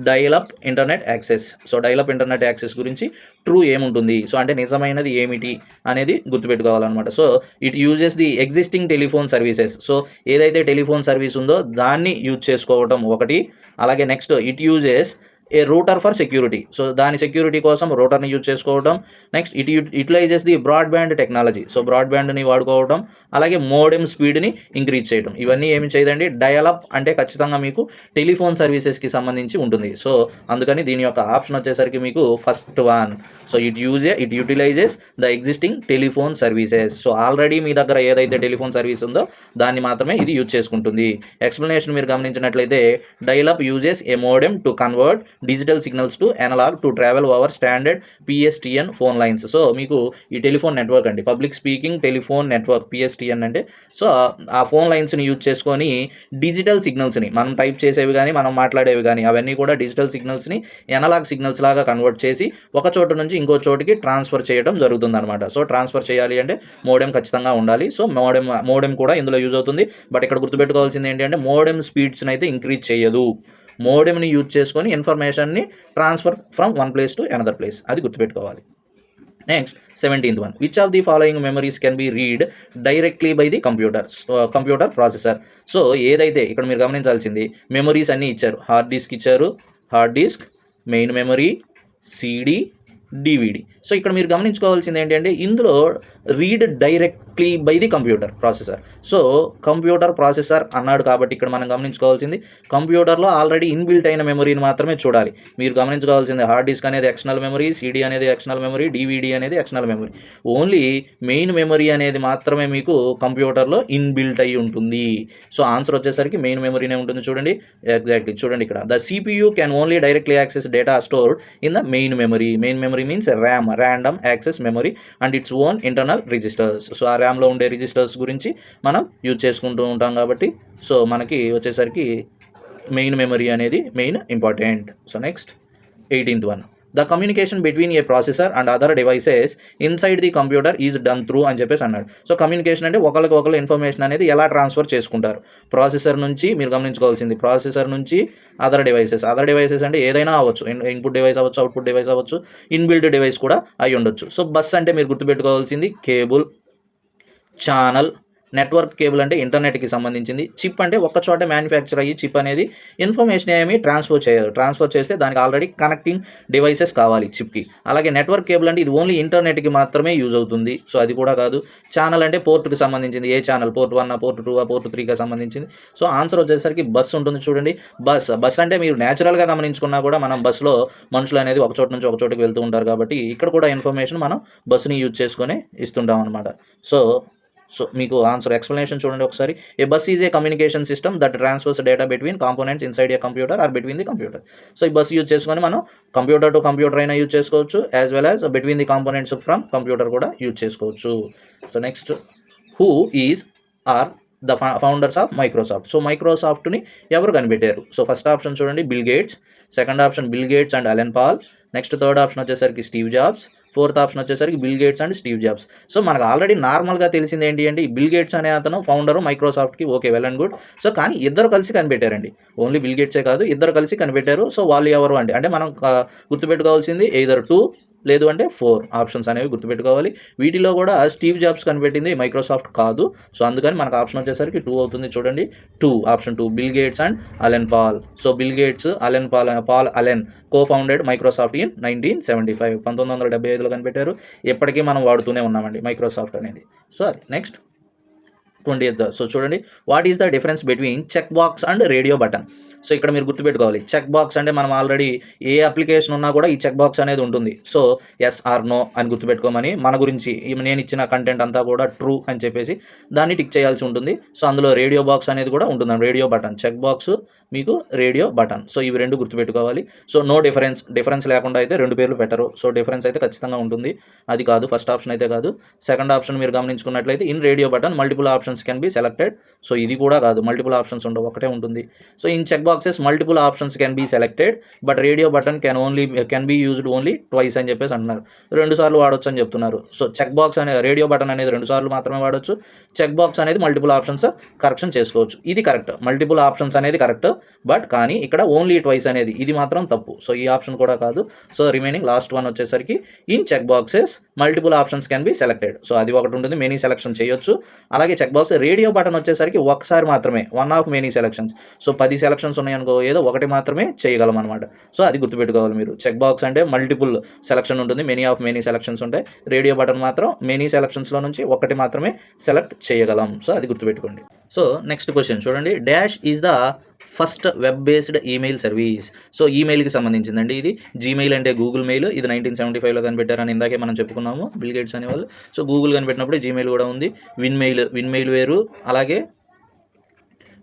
dialup internet access. So dialup internet access గురించి true ఏముంటుంది, so అంటే నిజమైనది ఏమిటి అనేది గుర్తుపెట్టుకోవాలన్నమాట. So it uses the existing telephone services. So ఏదైతే telephone service ఉందో దాన్ని యూజ్ చేసుకోవటం ఒకటి. అలాగే next it uses a router for security. So దాని సెక్యూరిటీ కోసం రూటర్ని యూజ్ చేసుకోవడం. Next it utilises the broadband technology. So బ్రాడ్బ్యాండ్ని వాడుకోవడం. అలాగే మోడెమ్ స్పీడ్ని ఇంక్రీజ్ చేయడం. ఇవన్నీ ఏమి చేయదండి, డయలప్ అంటే ఖచ్చితంగా మీకు టెలిఫోన్ సర్వీసెస్కి సంబంధించి ఉంటుంది. సో అందుకని దీని యొక్క ఆప్షన్ వచ్చేసరికి మీకు first one. So it utilises the existing telephone services. So already మీ దగ్గర ఏదైతే టెలిఫోన్ సర్వీస్ ఉందో దాన్ని మాత్రమే ఇది యూజ్ చేసుకుంటుంది. ఎక్స్ప్లెనేషన్ మీరు గమనించినట్లయితే, dialup uses a modem to convert digital signals to analogue to travel over standard PSTN phone lines. So మీకు ఈ టెలిఫోన్ నెట్వర్క్ అండి, public speaking telephone network, PSTN అంటే. సో ఆ ఫోన్ లైన్స్ని యూజ్ చేసుకొని డిజిటల్ సిగ్నల్స్ని మనం టైప్ చేసేవి కానీ మనం మాట్లాడేవి కానీ అవన్నీ కూడా డిజిటల్ సిగ్నల్స్ని అనలాగ్ సిగ్నల్స్ లాగా కన్వర్ట్ చేసి ఒక చోటు నుంచి ఇంకో చోటుకి ట్రాన్స్ఫర్ చేయడం జరుగుతుందన్నమాట. సో ట్రాన్స్ఫర్ చేయాలి అంటే మోడెమ్ ఖచ్చితంగా ఉండాలి. సో మోడెమ్ కూడా ఇందులో యూజ్ అవుతుంది. బట్ ఇక్కడ గుర్తుపెట్టుకోవాల్సింది ఏంటి అంటే, మోడెమ్ స్పీడ్స్ని అయితే ఇంక్రీజ్ చేయదు. మోడెమ్ని యూజ్ చేసుకొని ఇన్ఫర్మేషన్ని transfer from one place to another place, అది గుర్తుపెట్టుకోవాలి. Next 17th one, which of the following memories can be read directly by the computer processor. So ఏదైతే ఇక్కడ మీరు గమనించాల్సింది, మెమరీస్ అన్నీ ఇచ్చారు. హార్డ్ డిస్క్ ఇచ్చారు, hard disk, main memory, CD, DVD. So ఇక్కడ మీరు గమనించుకోవాల్సింది ఏంటంటే, ఇందులో read directly by the computer processor. So computer processor అన్నాడు కాబట్టి ఇక్కడ మనం గమనించుకోవాల్సింది, కంప్యూటర్లో ఆల్రెడీ ఇన్బిల్ట్ అయిన మెమరీని మాత్రమే చూడాలి. మీరు గమనించుకోవాల్సింది, హార్డ్ డిస్క్ అనేది ఎక్స్టర్నల్ మెమరీ, CD అనేది ఎక్స్టర్నల్ మెమరీ, DVD అనేది external memory. Only main memory అనేది మాత్రమే మీకు కంప్యూటర్లో ఇన్బిల్ట్ అయి ఉంటుంది. సో ఆన్సర్ వచ్చేసరికి మెయిన్ మెమరీనే ఉంటుంది. చూడండి ఎగ్జాక్ట్లీ, చూడండి ఇక్కడ, the CPU can only directly access data stored in the main memory. Main memory means RAM, random access memory, and its own internal registers. So ఆ ర్యామ్లో ఉండే రిజిస్టర్స్ గురించి మనం యూజ్ చేసుకుంటూ ఉంటాం కాబట్టి సో మనకి వచ్చేసరికి మెయిన్ మెమరీ అనేది main important. So next 18th one, the communication between A processor and other devices inside the computer is done through అని చెప్పేసి అన్నాడు. సో కమ్యూనికేషన్ అంటే ఒకరికి ఇన్ఫర్మేషన్ అనేది ఎలా ట్రాన్స్ఫర్ చేసుకుంటారు ప్రాసెసర్ నుంచి. మీరు గమనించుకోవాల్సింది, ప్రాసెసర్ నుంచి అదర్ డివైసెస్ అంటే ఏదైనా అవ్వచ్చు, ఇన్పుట్ డివైస్ అవ్వచ్చు, అవుట్పుట్ డివైస్ అవ్వచ్చు, ఇన్బిల్ట్ డివైస్ కూడా అయి ఉండొచ్చు. సో బస్ అంటే మీరు గుర్తుపెట్టుకోవాల్సింది కేబుల్, ఛానల్, నెట్వర్క్ కేబుల్ అంటే ఇంటర్నెట్కి సంబంధించింది, చిప్ అంటే ఒక్క చోట మ్యానుఫ్యాక్చర్ అయ్యి చిప్ అనేది ఇన్ఫర్మేషన్ ఏమి ట్రాన్స్ఫర్ చేయదు. ట్రాన్స్ఫర్ చేస్తే దానికి ఆల్రెడీ కనెక్టింగ్ డివైసెస్ కావాలి చిప్కి. అలాగే నెట్వర్క్ కేబుల్ అంటే ఇది ఓన్లీ ఇంటర్నెట్కి మాత్రమే యూజ్ అవుతుంది. సో అది కూడా కాదు. ఛానల్ అంటే పోర్ట్కి సంబంధించింది, ఏ ఛానల్, పోర్ట్ 1, పోర్ట్ 2, పోర్ట్ 3కి సంబంధించింది. సో ఆన్సర్ వచ్చేసరికి బస్ ఉంటుంది. చూడండి, బస్ అంటే మీరు న్యాచురల్గా గమనించుకున్నా కూడా మనం బస్సులో మనుషులు అనేది ఒక చోటు నుంచి ఒక చోటుకి వెళ్తూ ఉంటారు కాబట్టి ఇక్కడ కూడా ఇన్ఫర్మేషన్ మనం బస్సుని యూజ్ చేసుకొని ఇస్తుంటాం అనమాట. సో మీకు ఆన్సర్ ఎక్స్ప్లెనేషన్ చూడండి ఒకసారి. A bus is a communication system that transfers data between components inside a computer or between the computer. So ఈ బస్ యూజ్ చేసుకొని మనం కంప్యూటర్ టు కంప్యూటర్ అయినా యూజ్ చేసుకోవచ్చు, as well as between the components from computer కూడా use చేసుకోవచ్చు. So next, who is or the founders of Microsoft. So మైక్రోసాఫ్ట్ని ఎవరు కనిపెట్టారు? సో ఫస్ట్ ఆప్షన్ చూడండి, Bill Gates. Second option Bill Gates and Allen Paul. Next third option వచ్చేసరికి Steve Jobs. Fourth option వచ్చేసరికి Bill Gates and Steve Jobs. So మనకు already నార్మల్గా తెలిసింది ఏంటి అంటే ఈ బిల్ గేట్స్ అనే అతను ఫౌండరు మైక్రోసాఫ్ట్కి, okay well and good. So కానీ ఇద్దరు కలిసి కనిపెట్టారండి, ఓన్లీ బిల్ గేట్సే కాదు ఇద్దరు కలిసి కనిపెట్టారు. సో వాళ్ళు ఎవరు అంటే మనం గుర్తుపెట్టుకోవాల్సింది ఎయిదర్ 2 లేదు అంటే 4 ఆప్షన్స్ అనేవి గుర్తుపెట్టుకోవాలి. వీటిలో కూడా స్టీవ్ జాబ్స్ కనిపెట్టింది మైక్రోసాఫ్ట్ కాదు. సో అందుకని మనకు ఆప్షన్ వచ్చేసరికి 2 అవుతుంది. చూడండి 2 option 2 Bill Gates and Allen Paul. So Bill Gates Paul Allen co-founded Microsoft in 1975, 1975లో కనిపెట్టారు. ఎప్పటికీ మనం వాడుతూనే ఉన్నామండి మైక్రోసాఫ్ట్ అనేది. సో అది నెక్స్ట్ 20th. సో చూడండి what is the difference between check box and radio button. So ఇక్కడ మీరు గుర్తుపెట్టుకోవాలి, చెక్ బాక్స్ అంటే మనం ఆల్రెడీ ఏ అప్లికేషన్ ఉన్నా కూడా ఈ చెక్ బాక్స్ అనేది ఉంటుంది. సో ఎస్ ఆర్ నో అని గుర్తుపెట్టుకోమని మన గురించి నేను ఇచ్చిన కంటెంట్ అంతా కూడా ట్రూ అని చెప్పేసి దాన్ని టిక్ చేయాల్సి ఉంటుంది. సో అందులో రేడియో బాక్స్ అనేది కూడా ఉంటుంది, రేడియో బటన్, చెక్ బాక్స్ మీకు రేడియో బటన్. సో ఇవి రెండు గుర్తుపెట్టుకోవాలి. సో నో డిఫరెన్స్ లేకుండా అయితే 2 పేర్లు పెట్టరు. సో డిఫరెన్స్ అయితే ఖచ్చితంగా ఉంటుంది. అది కాదు ఫస్ట్ ఆప్షన్ అయితే కాదు. సెకండ్ ఆప్షన్ మీరు గమనించుకున్నట్లయితే in radio button multiple options can be selected. So ఇది కూడా కాదు, మల్టిపుల్ ఆప్షన్స్ ఉండవు, ఒకటే ఉంటుంది. So in check boxes multiple options can be selected but radio button can be used only twice అని చెప్పేసి అంటున్నారు. 2 సార్లు వాడొచ్చు అని చెప్తున్నారు. సో చెక్ బాక్స్ అనే రేడియో బటన్ అనేది 2 సార్లు మాత్రమే వాడొచ్చు. చెక్ బాక్స్ అనేది మల్టిపుల్ ఆప్షన్స్ కరెక్షన్ చేసుకోవచ్చు. ఇది కరెక్ట్, మల్టిపుల్ ఆప్షన్స్ అనేది కరెక్ట్. బట్ కానీ ఇక్కడ ఓన్లీ ట్వైస్ అనేది ఇది మాత్రం తప్పు. సో ఈ ఆప్షన్ కూడా కాదు. సో రిమైనింగ్ లాస్ట్ వన్ వచ్చేసరికి in check boxes multiple options can be selected. So అది ఒకటి ఉంటుంది, మెనీ సెలెక్షన్ చేయొచ్చు. అలాగే చెక్ బాక్స్ రేడియో బటన్ వచ్చేసరికి ఒకసారి మాత్రమే, 1 of many selections. So 10 selections ఉన్నాయనుకో ఏదో ఒకటి మాత్రమే చేయగలం అనమాట. సో అది గుర్తుపెట్టుకోవాలి మీరు. చెక్ బాక్స్ అంటే మల్టిపుల్ సెలెక్షన్ ఉంటుంది, మెనీ ఆఫ్ మెనీ సెలెక్షన్స్ ఉంటాయి. రేడియో బటన్ మాత్రం మెనీ సెలెక్షన్స్లో నుంచి ఒకటి మాత్రమే సెలెక్ట్ చేయగలం. సో అది గుర్తుపెట్టుకోండి. సో నెక్స్ట్ క్వశ్చన్ చూడండి, dash is the first web based email service. So ఈమెయిల్కి సంబంధించిందండి ఇది. జీమెయిల్ అంటే గూగుల్ మెయిల్, ఇది 1975లో కనిపెట్టారని ఇందాకే మనం చెప్పుకున్నాము బిల్ గేట్స్ అనేవాళ్ళు. సో గూగుల్ కనిపెట్టినప్పుడు జీమెయిల్ కూడా ఉంది. విన్మెయిల్ వేరు, అలాగే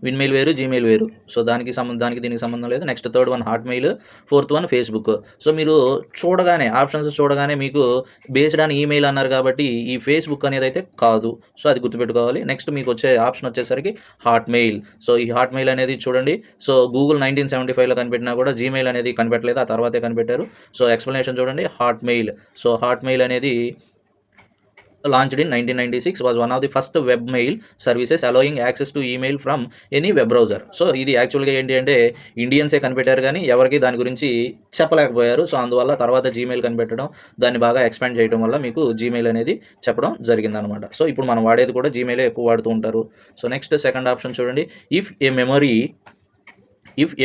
విన్మెయిల్ వేరు, జీమెయిల్ వేరు. సో దానికి దీనికి సంబంధం లేదు. Next third one Hotmail, fourth one Facebook. So మీరు చూడగానే ఆప్షన్స్ చూడగానే మీకు బేస్డ్ ఆన్ ఈమెయిల్ అన్నారు కాబట్టి ఈ ఫేస్బుక్ అనేది అయితే కాదు. సో అది గుర్తుపెట్టుకోవాలి. నెక్స్ట్ మీకు వచ్చే ఆప్షన్ వచ్చేసరికి హాట్మెయిల్. సో ఈ హాట్మెయిల్ అనేది చూడండి, సో గూగుల్ 1975లో కనిపెట్టినా కూడా జీమెయిల్ అనేది కనిపెట్టలేదు, ఆ తర్వాతే కనిపెట్టారు. సో ఎక్స్ప్లెనేషన్ చూడండి, హాట్మెయిల్. సో హాట్మెయిల్ అనేది launched in 1996 was one of the first web mail services allowing access to email from any web browser. So ఇది యాక్చువల్గా ఏంటి అంటే ఇండియన్సే కనిపెట్టారు కానీ ఎవరికి దాని గురించి చెప్పలేకపోయారు. సో అందువల్ల తర్వాత జీమెయిల్ కనిపెట్టడం, దాన్ని బాగా ఎక్స్పాండ్ చేయడం వల్ల మీకు జీమెయిల్ అనేది చెప్పడం జరిగిందనమాట. సో ఇప్పుడు మనం వాడేది కూడా జీమెయిలే ఎక్కువ వాడుతూ ఉంటారు. సో నెక్స్ట్ సెకండ్ ఆప్షన్ చూడండి, if a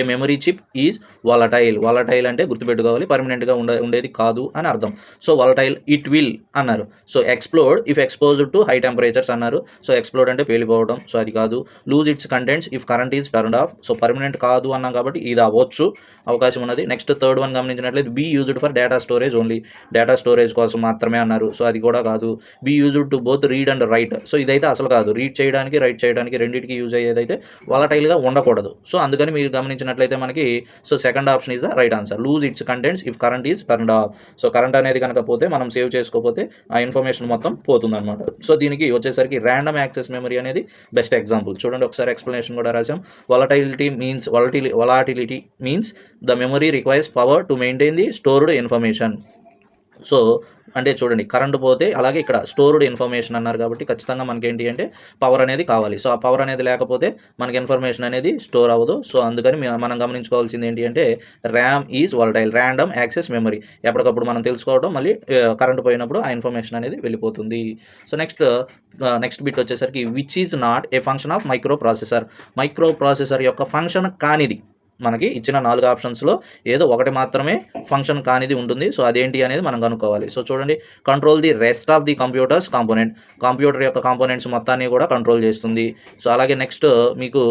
memory chip is volatile అంటే గుర్తుపెట్టుకోవాలి, పర్మనెంట్గా ఉండేది కాదు అని అర్థం. సో వాలటైల్ ఇట్ విల్ అన్నారు. So explode if exposed to high temperatures అన్నారు. సో ఎక్స్ప్లోడ్ అంటే పేలిపోవడం, సో అది కాదు. Lose its contents if current is turned off. So permanent కాదు అన్నాం కాబట్టి ఇది అవ్వచ్చు, అవకాశం ఉన్నది. నెక్స్ట్ థర్డ్ వన్ గమనించినట్లయితే be used for data storage only, data storage కోసం మాత్రమే అన్నారు. సో అది కూడా కాదు. Be used to both read and write. So ఇదైతే అసలు కాదు, రీడ్ చేయడానికి రైట్ చేయడానికి రెండింటికి యూజ్ అయ్యేదైతే వాలటైల్గా ఉండకూడదు. సో అందుకని మీరు గమనించినట్లయితే మనకి so second option is the right answer. Lose its contents if current is turned off. So current అనేది కనుక పోతే, మనం సేవ్ చేసుకోకపోతే ఆ ఇన్ఫర్మేషన్ మొత్తం పోతుంది అనమాట. సో దీనికి వచ్చేసరికి ర్యాండమ్ యాక్సెస్ మెమరీ అనేది బెస్ట్ ఎగ్జాంపుల్. చూడండి ఒకసారి ఎక్స్ప్లెనేషన్ కూడా రాసాం. Volatility means the memory requires power to maintain the stored information. So అంటే చూడండి కరెంట్ పోతే, అలాగే ఇక్కడ స్టోర్డ్ ఇన్ఫర్మేషన్ అన్నారు కాబట్టి ఖచ్చితంగా మనకి ఏంటి అంటే పవర్ అనేది కావాలి. సో ఆ పవర్ అనేది లేకపోతే మనకి ఇన్ఫర్మేషన్ అనేది స్టోర్ అవ్వదు. సో అందుకని మనం గమనించుకోవాల్సింది ఏంటి అంటే RAM is volatile, random access memory. ఎప్పటికప్పుడు మనం తెలుసుకోవడం, మళ్ళీ కరెంట్ పోయినప్పుడు ఆ ఇన్ఫర్మేషన్ అనేది వెళ్ళిపోతుంది. సో నెక్స్ట్ బిట్ వచ్చేసరికి which is not a function of micro processor యొక్క ఫంక్షన్ కానిది. మనకి ఇచ్చిన 4 ఆప్షన్స్లో ఏదో ఒకటి మాత్రమే ఫంక్షన్ కానిది ఉంటుంది. సో అదేంటి అనేది మనం కనుక్కోవాలి. సో చూడండి, control the rest of the computer యొక్క కాంపోనెంట్స్ మొత్తాన్ని కూడా కంట్రోల్ చేస్తుంది. సో అలాగే నెక్స్ట్ మీకు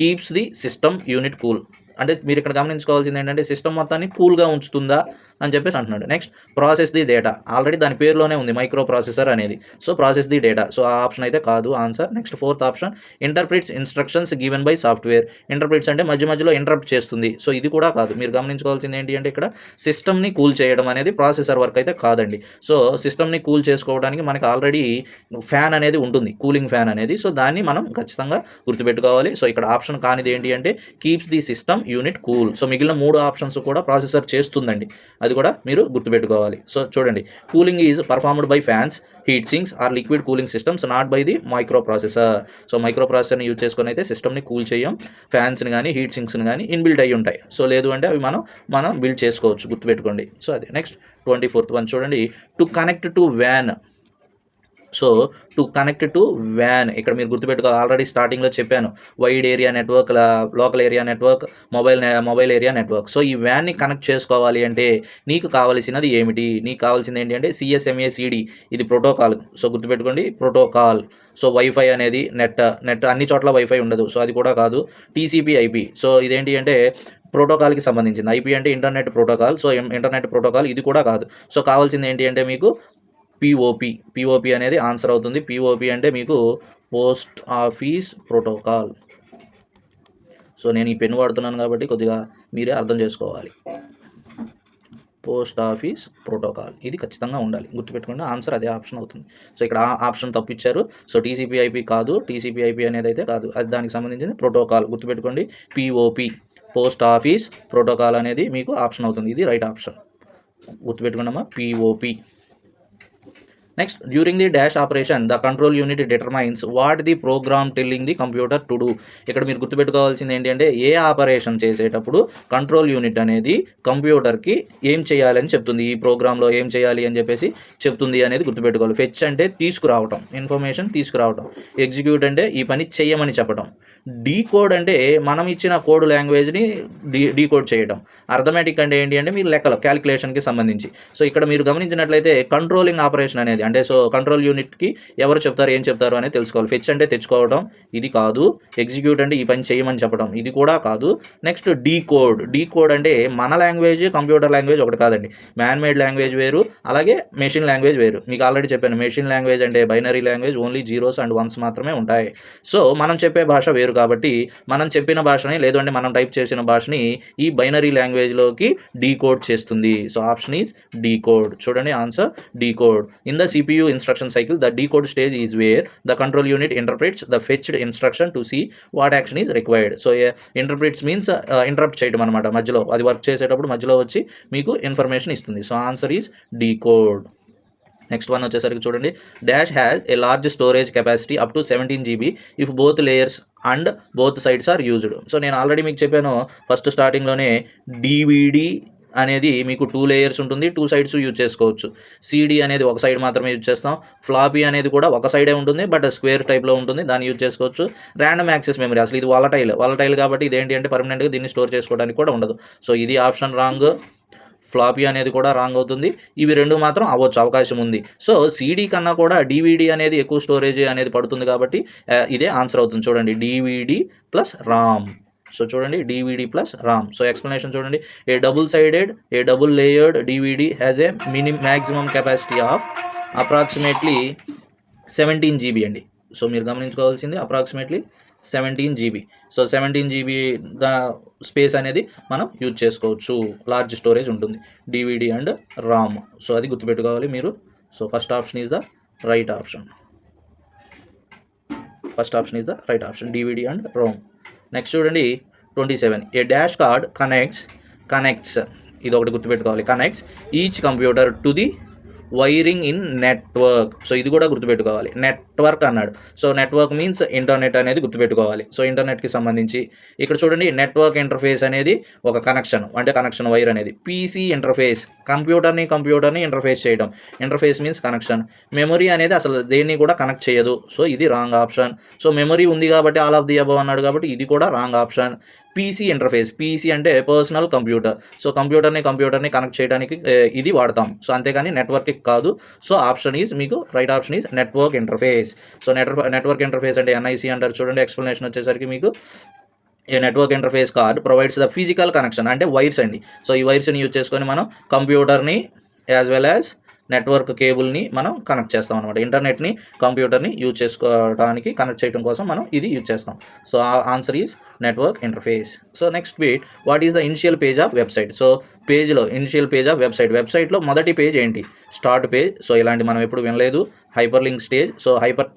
keeps the system unit cool. అంటే మీరు ఇక్కడ గమనించుకోవాల్సింది ఏంటంటే సిస్టమ్ మొత్తాన్ని కూల్గా ఉంచుతుందా అని చెప్పేసి అంటున్నాడు. Next process the data. Already దాని పేరులోనే ఉంది మైక్రో ప్రాసెసర్ అనేది. So process the data. So ఆ ఆప్షన్ అయితే కాదు answer. Next fourth option interprets instructions given by software. Interprets అంటే మధ్యలో ఇంటరప్ట్ చేస్తుంది. సో ఇది కూడా కాదు. మీరు గమనించుకోవాల్సింది ఏంటి అంటే ఇక్కడ సిస్టమ్ని కూల్ చేయడం అనేది ప్రాసెసర్ వర్క్ అయితే కాదండి. సో సిస్టమ్ని కూల్ చేసుకోవడానికి మనకి ఆల్రెడీ ఫ్యాన్ అనేది ఉంటుంది, కూలింగ్ ఫ్యాన్ అనేది. సో దాన్ని మనం ఖచ్చితంగా గుర్తుపెట్టుకోవాలి. సో ఇక్కడ ఆప్షన్ కానిది ఏంటి అంటే keeps the system unit cool. So మిగిలిన 3 ఆప్షన్స్ కూడా ప్రాసెసర్ చేస్తుందండి, అది కూడా మీరు గుర్తుపెట్టుకోవాలి. సో చూడండి, cooling is performed by fans, heat sinks or liquid cooling systems, not by the microprocessor. So మైక్రో ప్రాసెసర్ని యూజ్ చేసుకొని అయితే సిస్టమ్ని కూల్ చేయం. ఫ్యాన్స్ని కానీ హీట్ సింక్స్ని కానీ ఇన్బిల్ట్ అయ్యి ఉంటాయి. సో లేదు అంటే అవి మనం బిల్డ్ చేసుకోవచ్చు, గుర్తుపెట్టుకోండి. సో అది నెక్స్ట్ 24th వన్ చూడండి, to connect to van. So to connect to van ఇక్కడ మీరు గుర్తుపెట్టుకోవాలి, ఆల్రెడీ స్టార్టింగ్లో చెప్పాను, wide area network, local area network, mobile area network. So ఈ వ్యాన్ని కనెక్ట్ చేసుకోవాలి అంటే నీకు కావాల్సినది ఏమిటి? నీకు కావాల్సింది ఏంటి అంటే CSMA CD, ఇది ప్రోటోకాల్. సో గుర్తుపెట్టుకోండి, ప్రోటోకాల్. సో వైఫై అనేది నెట్ అన్ని చోట్ల వైఫై ఉండదు, సో అది కూడా కాదు. TCP/IP, సో ఇదేంటి అంటే ప్రోటోకాల్కి సంబంధించింది. IP అంటే internet protocol. So internet protocol ఇది కూడా కాదు. సో కావాల్సింది ఏంటి అంటే మీకు POP అనేది ఆన్సర్ అవుతుంది. POP అంటే మీకు పోస్ట్ ఆఫీస్ ప్రోటోకాల్. సో నేను ఈ పెన్ వాడుతున్నాను కాబట్టి కొద్దిగా మీరే అర్థం చేసుకోవాలి. పోస్ట్ ఆఫీస్ ప్రోటోకాల్ ఇది ఖచ్చితంగా ఉండాలి, గుర్తుపెట్టుకోండి. ఆన్సర్ అదే ఆప్షన్ అవుతుంది. సో ఇక్కడ ఆప్షన్ తప్పిచ్చారు. సో TCP/IP కాదు, TCP/IP అనేది అయితే కాదు, అది దానికి సంబంధించింది ప్రోటోకాల్. గుర్తుపెట్టుకోండి, POP పోస్ట్ ఆఫీస్ ప్రోటోకాల్ అనేది మీకు ఆప్షన్ అవుతుంది. ఇది రైట్ ఆప్షన్, గుర్తుపెట్టుకున్నామా, POP. Next, during the dash operation the control unit determines what the program telling the computer to do. ఇక్కడ మీరు గుర్తుపెట్టుకోవాల్సింది ఏంటి అంటే ఏ ఆపరేషన్ చేసేటప్పుడు కంట్రోల్ యూనిట్ అనేది కంప్యూటర్కి ఏం చేయాలని చెప్తుంది, ఈ ప్రోగ్రాంలో ఏం చేయాలి అని చెప్పేసి చెప్తుంది అనేది గుర్తుపెట్టుకోవాలి. ఫెచ్ అంటే తీసుకురావటం, ఇన్ఫర్మేషన్ తీసుకురావటం. ఎగ్జిక్యూట్ అంటే ఈ పని చెయ్యమని చెప్పడం. డీకోడ్ అంటే మనం ఇచ్చిన కోడ్ లాంగ్వేజ్ని డీకోడ్ చేయడం. అర్థమెటిక్ అంటే ఏంటి అంటే మీరు లెక్కలు, క్యాలిక్యులేషన్కి సంబంధించి. సో ఇక్కడ మీరు గమనించినట్లయితే కంట్రోలింగ్ ఆపరేషన్ అనేది అంటే సో కంట్రోల్ యూనిట్కి ఎవరు చెప్తారు, ఏం చెప్తారు అనేది తెలుసుకోవాలి. ఫెచ్ అంటే తెచ్చుకోవడం, ఇది కాదు. ఎగ్జిక్యూట్ అంటే ఈ పని చేయమని చెప్పడం, ఇది కూడా కాదు. నెక్స్ట్ డీకోడ్ అంటే మన లాంగ్వేజ్ కంప్యూటర్ లాంగ్వేజ్ ఒకటి కాదండి. మ్యాన్ మేడ్ లాంగ్వేజ్ వేరు, అలాగే మెషిన్ లాంగ్వేజ్ వేరు. మీకు ఆల్రెడీ చెప్పాను, మెషిన్ లాంగ్వేజ్ అంటే binary language, only 0s and 1s మాత్రమే ఉంటాయి. సో మనం చెప్పే భాష వేరు కాబట్టి మనం చెప్పిన భాషని లేదు అంటే మనం టైప్ చేసిన భాషని ఈ బైనరీ లాంగ్వేజ్లోకి డీకోడ్ చేస్తుంది. So option is decode. చూడండి answer decode. In the CPU instruction cycle, the decode stage is where the control unit interprets the fetched instruction to see what action is required. So interprets means interrupt చేయడం అనమాట, మధ్యలో అది work చేసేటప్పుడు మధ్యలో వచ్చి మీకు information ఇస్తుంది. So answer is decode. Next one వచ్చేసరికి చూడండి, dash has a large storage capacity up to 17 GB if both layers and both sides are used. So నేను ఆల్రెడీ మీకు చెప్పాను ఫస్ట్ స్టార్టింగ్లోనే, DVD అనేది మీకు 2 లేయర్స్ ఉంటుంది, 2 sides యూజ్ చేసుకోవచ్చు. CD అనేది ఒక సైడ్ మాత్రమే యూజ్ చేస్తాం. ఫ్లాపీ అనేది కూడా ఒక సైడే ఉంటుంది, బట్ స్క్వేర్ టైప్లో ఉంటుంది, దాన్ని యూజ్ చేసుకోవచ్చు. ర్యాండమ్ యాక్సెస్ మెమరీ, అసలు ఇది వాలటైల్ కాబట్టి ఇదేంటి అంటే పర్మనెంట్గా దీన్ని స్టోర్ చేసుకోవడానికి కూడా ఉండదు. సో ఇది ఆప్షన్ రాంగ్. ఫ్లాపీ అనేది కూడా రాంగ్ అవుతుంది. ఇవి రెండు మాత్రం అవ్వచ్చు, అవకాశం ఉంది. సో CD కన్నా కూడా DVD అనేది ఎక్కువ స్టోరేజ్ అనేది పడుతుంది కాబట్టి ఇదే ఆన్సర్ అవుతుంది. చూడండి, DVD ప్లస్ రామ్. సో చూడండి, DVD plus RAM. So explanation చూడండి, a double layered DVD has a maximum capacity of approximately 17 GB అండి. సో మీరు గమనించుకోవాల్సింది approximately 17 GB. So 17 GB space అనేది మనం యూజ్ చేసుకోవచ్చు, లార్జ్ స్టోరేజ్ ఉంటుంది DVD అండ్ రామ్. సో అది గుర్తుపెట్టుకోవాలి మీరు. So first option is the right option. DVD and RAM. Next చూడండి 27, ఏ డాష్ కార్డ్ కనెక్ట్స్ ఇది ఒకటి గుర్తుపెట్టుకోవాలి, connects each computer to the wiring in network. So ఇది కూడా గుర్తుపెట్టుకోవాలి, నెట్వర్క్ అన్నాడు. సో నెట్వర్క్ మీన్స్ ఇంటర్నెట్ అనేది గుర్తుపెట్టుకోవాలి. సో ఇంటర్నెట్కి సంబంధించి ఇక్కడ చూడండి, నెట్వర్క్ ఇంటర్ఫేస్ అనేది ఒక కనెక్షన్, అంటే కనెక్షన్ వైర్ అనేది. PC ఇంటర్ఫేస్, కంప్యూటర్ని ఇంటర్ఫేస్ చేయడం. Interface means connection. మెమరీ అనేది అసలు దేన్ని కూడా కనెక్ట్ చేయదు. సో ఇది రాంగ్ ఆప్షన్. సో మెమరీ ఉంది కాబట్టి ఆల్ ఆఫ్ ది అబవ్ అన్నాడు కాబట్టి ఇది కూడా wrong option. PC interface, PC అంటే పర్సనల్ కంప్యూటర్. సో కంప్యూటర్ని కనెక్ట్ చేయడానికి ఇది వాడతాం. సో అంతేగాని నెట్వర్క్కి కాదు. సో ఆప్షన్ ఈజ్ మీకు right option is network interface. So network interface అంటే NIC అంటారు. చూడండి ఎక్స్ప్లెనేషన్ వచ్చేసరికి మీకు, a network interface card provides the physical connection, అంటే వైర్స్ అండి. సో ఈ వైర్స్ని యూజ్ చేసుకొని మనం కంప్యూటర్ని యాజ్ వెల్ యాజ్ నెట్వర్క్ కేబుల్ని మనం కనెక్ట్ చేస్తాం అనమాట. ఇంటర్నెట్ని కంప్యూటర్ని యూజ్ చేసుకోవడానికి కనెక్ట్ చేయడం కోసం మనం ఇది యూజ్ చేస్తాం. So answer is network interface. So next bit, what is the initial page of website. So పేజ్లో ఇనిషియల్ పేజ్ ఆఫ్ వెబ్సైట్లో మొదటి పేజ్ ఏంటి? Start page. సో ఇలాంటి మనం ఎప్పుడు వినలేదు. Hyper link stage. So hyper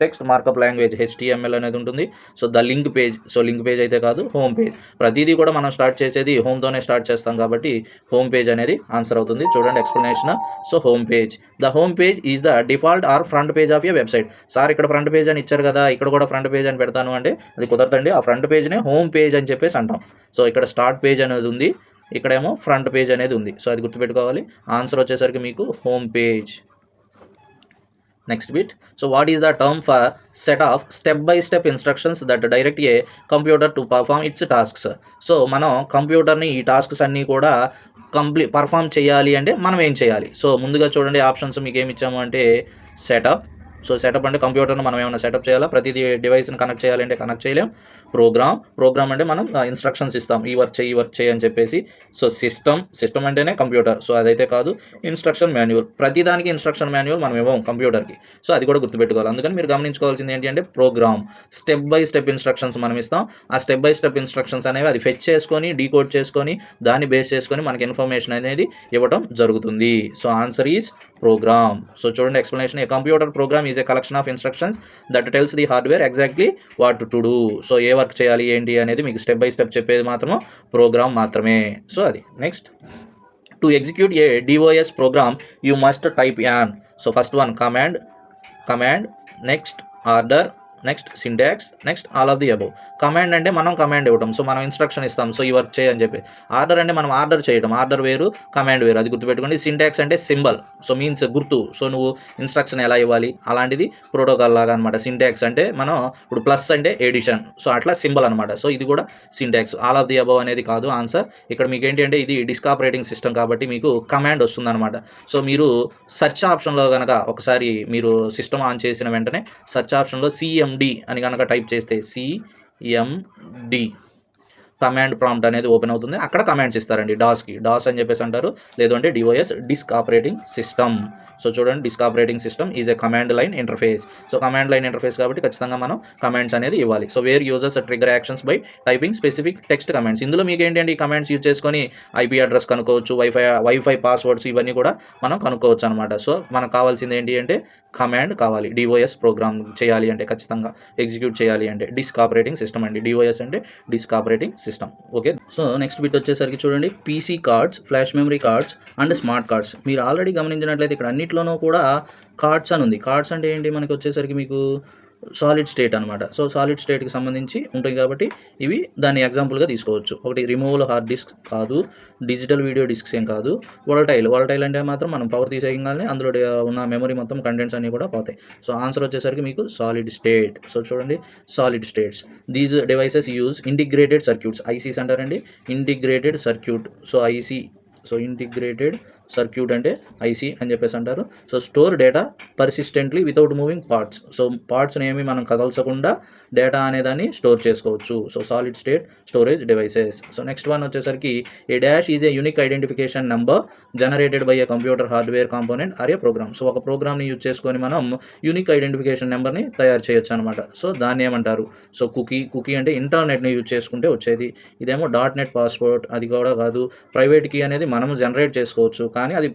text markup language HTML అనేది ఉంటుంది. So the link page. So link page అయితే కాదు, హోమ్ పేజ్. ప్రతిదీ కూడా మనం స్టార్ట్ చేసేది హోమ్తోనే స్టార్ట్ చేస్తాం కాబట్టి హోమ్ పేజ్ అనేది ఆన్సర్ అవుతుంది. చూడండి explanation. So home page. The home page is the default or front page of a website. Sir ఇక్కడ ఫ్రంట్ పేజ్ అని ఇచ్చారు కదా, ఇక్కడ కూడా ఫ్రంట్ పేజ్ అని పెడతాను అంటే అది కుదరదండి. ఆ ఫ్రంట్ పేజ్నే హోమ్ పేజ్ అని చెప్పేసి అంటాం. సో ఇక్కడ స్టార్ట్ పేజ్ అనేది ఉంది, ఇక్కడేమో ఫ్రంట్ పేజ్ అనేది ఉంది. సో అది గుర్తుపెట్టుకోవాలి. ఆన్సర్ వచ్చేసరికి మీకు home page. Next bit. So what is the term for set of step by step instructions that direct A computer to perform it's tasks. So మనం కంప్యూటర్ని ఈ టాస్క్స్ అన్నీ కూడా పర్ఫామ్ చేయాలి అంటే మనం ఏం చేయాలి? సో ముందుగా చూడండి ఆప్షన్స్ మీకు ఏమి ఇచ్చాము అంటే సెటప్. సో సెటప్ అంటే కంప్యూటర్ను మనం ఏమైనా సెటప్ చేయాలా, ప్రతిదీ డివైస్ని కనెక్ట్ చేయాలంటే కనెక్ట్ చేయలేం. ప్రోగ్రామ్ అంటే మనం ఇన్స్ట్రక్షన్స్ ఇస్తాం, ఈ వర్క్ చేయి అని చెప్పేసి. సో సిస్టమ్ అంటేనే కంప్యూటర్. సో అదైతే కాదు. ఇన్స్ట్రక్షన్ మాన్యువల్, ప్రతిదానికి ఇన్స్ట్రక్షన్ మాన్యువల్ మనం ఇవ్వం కంప్యూటర్కి. సో అది కూడా గుర్తుపెట్టుకోవాలి. అందుకని మీరు గమనించుకోవాల్సింది ఏంటి అంటే program, step by step instructions మనం ఇస్తాం. ఆ స్టెప్ బై స్టెప్ ఇన్స్ట్రక్షన్స్ అనేవి అది ఫెచ్ చేసుకొని డీకోడ్ చేసుకొని దాన్ని బేస్ చేసుకొని మనకి ఇన్ఫర్మేషన్ అనేది ఇవ్వడం జరుగుతుంది. So answer is program. So చూడండి explanation. A computer program is a collection of instructions that tells the hardware exactly what to do. So ఏ వర్క్ చేయాలి ఏంటి అనేది మీకు స్టెప్ బై స్టెప్ చెప్పేది మాత్రమే ప్రోగ్రామ్ మాత్రమే. సో అది. Next, to execute a DOS program you must type an. So first one command, next order, next syntax, next all of the above. Command అంటే మనం కమాండ్ ఇవ్వడం, సో మనం instruction ఇస్తాం, so ఈ వర్క్ చేయని చెప్పి. ఆర్డర్ అంటే మనం ఆర్డర్ చేయడం, ఆర్డర్ వేరు కమాండ్ వేరు, అది గుర్తుపెట్టుకోండి. సింటాక్స్ అంటే సింబల్, సో మీన్స్ గుర్తు, సో నువ్వు ఇన్స్ట్రక్షన్ ఎలా ఇవ్వాలి అలాంటిది ప్రోటోకాల్ లాగా అనమాట. సింటాక్స్ అంటే మనం ఇప్పుడు ప్లస్ అంటే ఎడిషన్, సో అట్లా సింబల్ అనమాట. సో ఇది కూడా syntax. All of the above అనేది కాదు ఆన్సర్. ఇక్కడ మీకు ఏంటి అంటే ఇది డిస్క్ ఆపరేటింగ్ సిస్టమ్ కాబట్టి మీకు కమాండ్ వస్తుంది అనమాట. సో మీరు సెర్చ్ ఆప్షన్లో కనుక ఒకసారి మీరు సిస్టమ్ ఆన్ చేసిన వెంటనే సెర్చ్ ఆప్షన్లో CMD అని కనుక టైప్ చేస్తే CMD కమాండ్ ప్రాంప్ట్ అనేది ఓపెన్ అవుతుంది. అక్కడ కమాండ్స్ ఇస్తారండి. డాస్ అని చెప్పేసి అంటారు, లేదు అంటే DOS disk operating system. So చూడండి, disk operating system is a command line interface. So command line interface కాబట్టి ఖచ్చితంగా మనం కమాండ్స్ అనేది ఇవ్వాలి. So where users trigger actions by typing specific text commands. ఇందులో మీకు ఏంటంటే ఈ కమాండ్స్ యూజ్ చేసుకొని IP అడ్రస్ కనుక్కోవచ్చు, వైఫై పాస్వర్డ్స్ ఇవన్నీ కూడా మనం కనుక్కోవచ్చు అనమాట. సో మనకు కావాల్సింది ఏంటి అంటే కమాండ్ కావాలి. DOS ప్రోగ్రామ్ చేయాలి అంటే, ఖచ్చితంగా ఎగ్జిక్యూట్ చేయాలి అంటే డిస్క్ ఆపరేటింగ్ సిస్టమ్ అండి. DOS అంటే disc operating system. Okay. So next bit వచ్చేసరికి చూడండి, PC cards, flash memory cards and smart cards. మీరు ఆల్రెడీ గమనించినట్లయితే ఇక్కడ అన్నిట్లోనూ కూడా కార్డ్స్ అని ఉంది. కార్డ్స్ అంటే ఏంటి మనకి వచ్చేసరికి మీకు సాలిడ్ స్టేట్ అనమాట. సో సాలిడ్ స్టేట్కి సంబంధించి ఉంటాయి కాబట్టి ఇవి దాన్ని ఎగ్జాంపుల్గా తీసుకోవచ్చు. ఒకటి రిమూవల్ హార్డ్ డిస్క్ కాదు, డిజిటల్ వీడియో డిస్క్స్ ఏం కాదు. వోలటైల్ అంటే మాత్రం మనం పవర్ తీసేయగానే అందులో ఉన్న మెమరీ మొత్తం కంటెంట్స్ అన్నీ కూడా పోతాయి. సో ఆన్సర్ వచ్చేసరికి మీకు సాలిడ్ స్టేట్. సో చూడండి, solid states. These devices use integrated circuits, ICs అంటారండి. Integrated circuit, so IC, so integrated circuit అంటే IC అని చెప్పేసి అంటారు. So store data persistently without moving parts. So పార్ట్స్ని ఏమి మనం కదల్చకుండా డేటా అనేదాన్ని స్టోర్ చేసుకోవచ్చు. So solid state storage devices. So next one వచ్చేసరికి a dash is a unique identification number generated by a computer hardware component or a programme. So ఒక ప్రోగ్రామ్ని use చేసుకొని మనం యూనిక్ ఐడెంటిఫికేషన్ నెంబర్ని తయారు చేయొచ్చు అనమాట. సో దాన్ని ఏమంటారు? సో కుకీ అంటే ఇంటర్నెట్ని యూజ్ చేసుకుంటే వచ్చేది. ఇదేమో .NET పాస్వర్డ్, అది కూడా కాదు. ప్రైవేట్ కీ అనేది మనము జనరేట్ చేసుకోవచ్చు, కానీ అది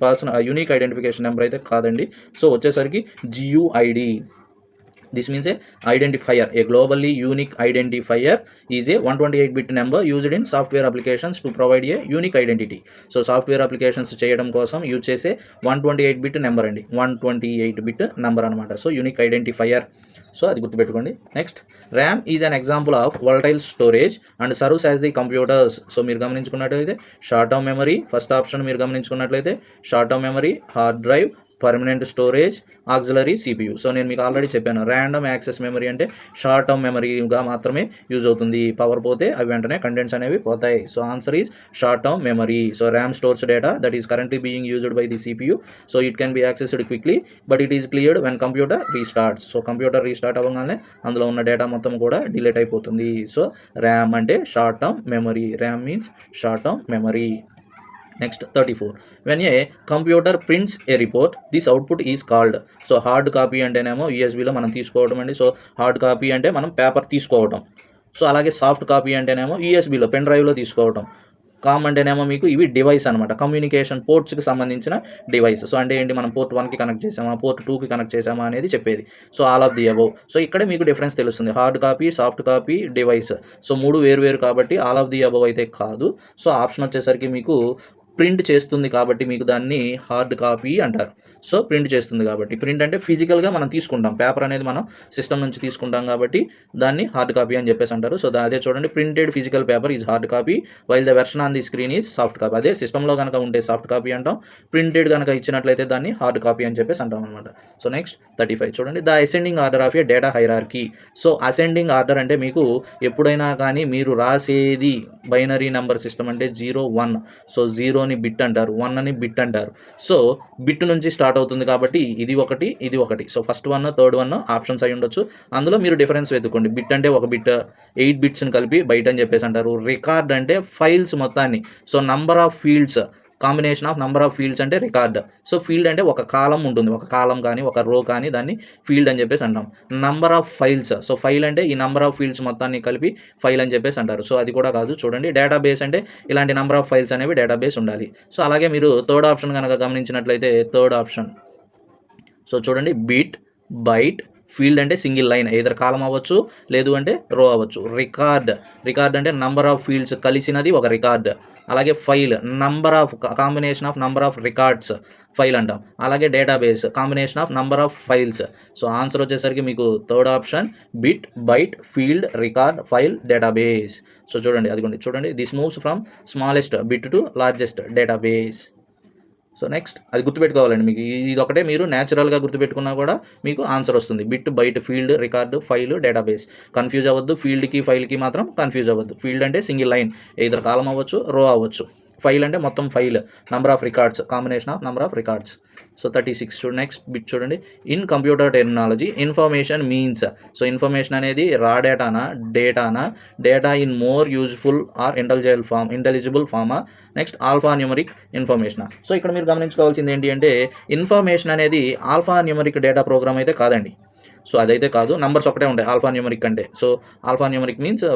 యూనిక్ ఐడెంటిఫికేషన్ నెంబర్ అయితే కాదండి. సో వచ్చేసరికి GUID. This means a identifier. A globally unique identifier is a 128-bit number used in software applications to provide a unique identity. So software applications చేయడం కోసం యూజ్ చేసే 128-bit number అండి. 128-bit number అనమాట. So unique identifier. So అది గుర్తుపెట్టుకోండి. Next, RAM is an example of volatile storage and serves as the computers. So మీరు గమనించుకున్నట్లయితే short term memory, first option మీరు గమనించుకున్నట్లయితే short term memory, hard drive, permanent storage, auxiliary CPU. So నేను మీకు already చెప్పాను, random access memory అంటే short term మెమరీగా మాత్రమే యూజ్ అవుతుంది. పవర్ పోతే అవి వెంటనే కంటెంట్స్ అనేవి పోతాయి. So answer is short term memory. So RAM stores data that is currently being used by the CPU. So it can be accessed quickly but it is cleared when computer restarts. So computer restart అవ్వగానే అందులో ఉన్న data మొత్తం కూడా delete అయిపోతుంది. So RAM అంటే short term memory. RAM means short term memory. Next, 34. When a computer prints a report, this output is called. So hard copy అంటేనేమో USBలో మనం తీసుకోవడం అండి. సో హార్డ్ కాపీ అంటే మనం పేపర్ తీసుకోవడం. సో అలాగే సాఫ్ట్ కాపీ అంటేనేమో USBలో పెన్ డ్రైవ్లో తీసుకోవడం. కామ్ అంటేనేమో మీకు ఇవి డివైస్ అనమాట, కమ్యూనికేషన్ పోర్ట్స్కి సంబంధించిన డివైస్. సో అంటే ఏంటి, మనం పోర్ట్ 1కి కనెక్ట్ చేసామా, పోర్ట్ 2కి కనెక్ట్ చేసామా అనేది చెప్పేది. So all of the above. So ఇక్కడే మీకు డిఫరెన్స్ తెలుస్తుంది, hard copy, soft copy, device. So 3 వేరు కాబట్టి ఆల్ ఆఫ్ ది అబౌవ్ అయితే కాదు. సో ఆప్షన్ వచ్చేసరికి మీకు ప్రింట్ చేస్తుంది కాబట్టి మీకు దాన్ని హార్డ్ కాపీ అంటారు. సో ప్రింట్ చేస్తుంది కాబట్టి, ప్రింట్ అంటే ఫిజికల్గా మనం తీసుకుంటాం, పేపర్ అనేది మనం సిస్టమ్ నుంచి తీసుకుంటాం కాబట్టి దాన్ని హార్డ్ కాపీ అని చెప్పేసి అంటారు. సో అదే చూడండి, printed physical paper is hard copy while the version on the screen is soft copy. అదే సిస్టంలో కనుక ఉంటే సాఫ్ట్ కాపీ అంటాం, ప్రింటెడ్ కనుక ఇచ్చినట్లయితే దాన్ని హార్డ్ కాపీ అని చెప్పేసి అంటాం అనమాట. సో నెక్స్ట్ 35 చూడండి, the ascending order of A data hierarchy. So ascending order అంటే మీకు ఎప్పుడైనా కానీ మీరు రాసేది బైనరీ నెంబర్ సిస్టమ్ అంటే 0 1. సో 0ని బిట్ అంటారు, 1 అని బిట్ అంటారు. సో బిట్ నుంచి స్టార్ట్ అవుతుంది కాబట్టి ఇది ఒకటి, ఇది ఒకటి. సో ఫస్ట్ 1, థర్డ్ 1 ఆప్షన్స్ అయి ఉండొచ్చు. అందులో మీరు డిఫరెన్స్ వెతుక్కోండి. బిట్ అంటే ఒక బిట్, 8 బిట్స్ని కలిపి బైట్ అని చెప్పేసి అంటారు. రికార్డ్ అంటే ఫైల్స్ మొత్తాన్ని. So number of fields, combination of number of fields అంటే రికార్డ్. సో ఫీల్డ్ అంటే ఒక కాలం ఉంటుంది, ఒక కాలం కానీ ఒక రో కానీ దాన్ని ఫీల్డ్ అని చెప్పేసి అంటాం. Number of files, so file అంటే ఈ నంబర్ ఆఫ్ ఫీల్డ్స్ మొత్తాన్ని కలిపి ఫైల్ అని చెప్పేసి అంటారు. సో అది కూడా కాదు. చూడండి, డేటాబేస్ అంటే ఇలాంటి నంబర్ ఆఫ్ ఫైల్స్ అనేవి డేటాబేస్ ఉండాలి. సో అలాగే మీరు థర్డ్ ఆప్షన్ కనుక గమనించినట్లయితే, థర్డ్ ఆప్షన్ సో చూడండి, బిట్, బైట్, ఫీల్డ్ అంటే సింగిల్ లైన్, ఏదర్ కాలం అవ్వచ్చు లేదు అంటే రో అవ్వచ్చు. రికార్డ్ అంటే నంబర్ ఆఫ్ ఫీల్డ్స్ కలిసినది ఒక రికార్డ్. అలాగే file, number of combination of number of records file అంటాం. అలాగే database, combination of number of files. So answer వచ్చేసరికి మీకు third option, bit, byte, field, record, file, database. So చూడండి, అదిగోండి చూడండి, this moves from smallest bit to largest database. So next అది గుర్తుపెట్టుకోవాలండి. మీకు ఇది ఒకటే మీరు న్యాచురల్గా గుర్తుపెట్టుకున్నా కూడా మీకు ఆన్సర్ వస్తుంది. Bit, byte, field, record, file, database. Confuse అవ్వద్దు, ఫీల్డ్కి ఫైల్కి మాత్రం కన్ఫ్యూజ్ అవ్వద్దు. ఫీల్డ్ అంటే సింగిల్ లైన్, ఏదర్ కాలం అవ్వచ్చు, రో అవ్వచ్చు. ఫైల్ అంటే మొత్తం file, number of records, combination of number of records. So 36 చూడండి, నెక్స్ట్ బిట్ చూడండి, in computer terminology information means. So information అనేది రా డేటానా, data in more useful or intelligible ఫామా, next alphanumeric information. So ఇక్కడ మీరు గమనించుకోవాల్సింది ఏంటి అంటే, ఇన్ఫర్మేషన్ అనేది ఆల్ఫా న్యూమరిక్ డేటా ప్రోగ్రామ్ అయితే కాదండి. సో అదైతే కాదు, నంబర్స్ ఒకటే ఉంటాయి ఆల్ఫా న్యూమరిక్ అంటే. So alpha numeric means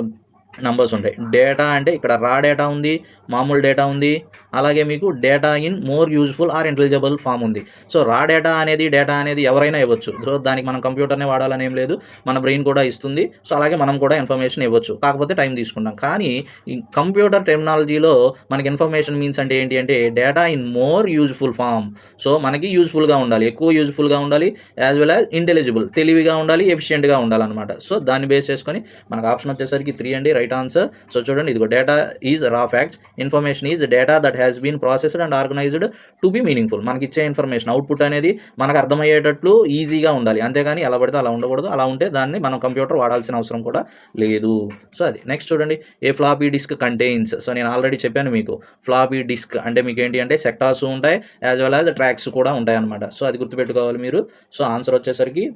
numbers ఉంటాయి. డేటా అంటే ఇక్కడ రా డేటా ఉంది, మామూలు డేటా ఉంది, అలాగే మీకు data in more useful or intelligible form ఉంది. సో రా డేటా అనేది ఎవరైనా ఇవ్వచ్చు. సో దానికి మనం కంప్యూటర్నే వాడాలని ఏం లేదు, మన బ్రెయిన్ కూడా ఇస్తుంది. సో అలాగే మనం కూడా ఇన్ఫర్మేషన్ ఇవ్వచ్చు, కాకపోతే టైం తీసుకుంటాం. కానీ ఈ కంప్యూటర్ టెర్మినాలజీలో మనకి ఇన్ఫర్మేషన్ మీన్స్ అంటే ఏంటి అంటే, data in more useful form. So మనకి యూజ్ఫుల్గా ఉండాలి, ఎక్కువ యూజ్ఫుల్గా ఉండాలి, యాజ్ వెల్ యాజ్ ఇంటెలిజిబుల్, తెలివిగా ఉండాలి, ఎఫిషియెంట్గా ఉండాలన్నమాట. సో దాన్ని బేస్ చేసుకొని మనకు ఆప్షన్ వచ్చేసరికి 3 అండి, రైట్ ఆన్సర్. సో చూడండి, ఇదిగో data is raw facts, information is data that has been processed and organised to be meaningful. మనకి ఇచ్చే ఇన్ఫర్మేషన్ అవుట్పుట్ అనేది మనకు అర్థమయ్యేటట్లు ఈజీగా ఉండాలి, అంతేగాని ఎలా పడితే అలా ఉండకూడదు. అలా ఉంటే దాన్ని మనం కంప్యూటర్ వాడాల్సిన అవసరం కూడా లేదు. సో అది నెక్స్ట్ చూడండి, ఏ ఫ్లాపీ డిస్క్ కంటైన్స్. సో నేను ఆల్రెడీ చెప్పాను మీకు, ఫ్లాపీ డిస్క్ అంటే మీకు ఏంటి అంటే సెక్టార్స్ ఉంటాయి, యాజ్ వెల్ యాజ్ ట్రాక్స్ కూడా ఉంటాయి అనమాట. సో అది గుర్తుపెట్టుకోవాలి మీరు. సో ఆన్సర్ వచ్చేసరికి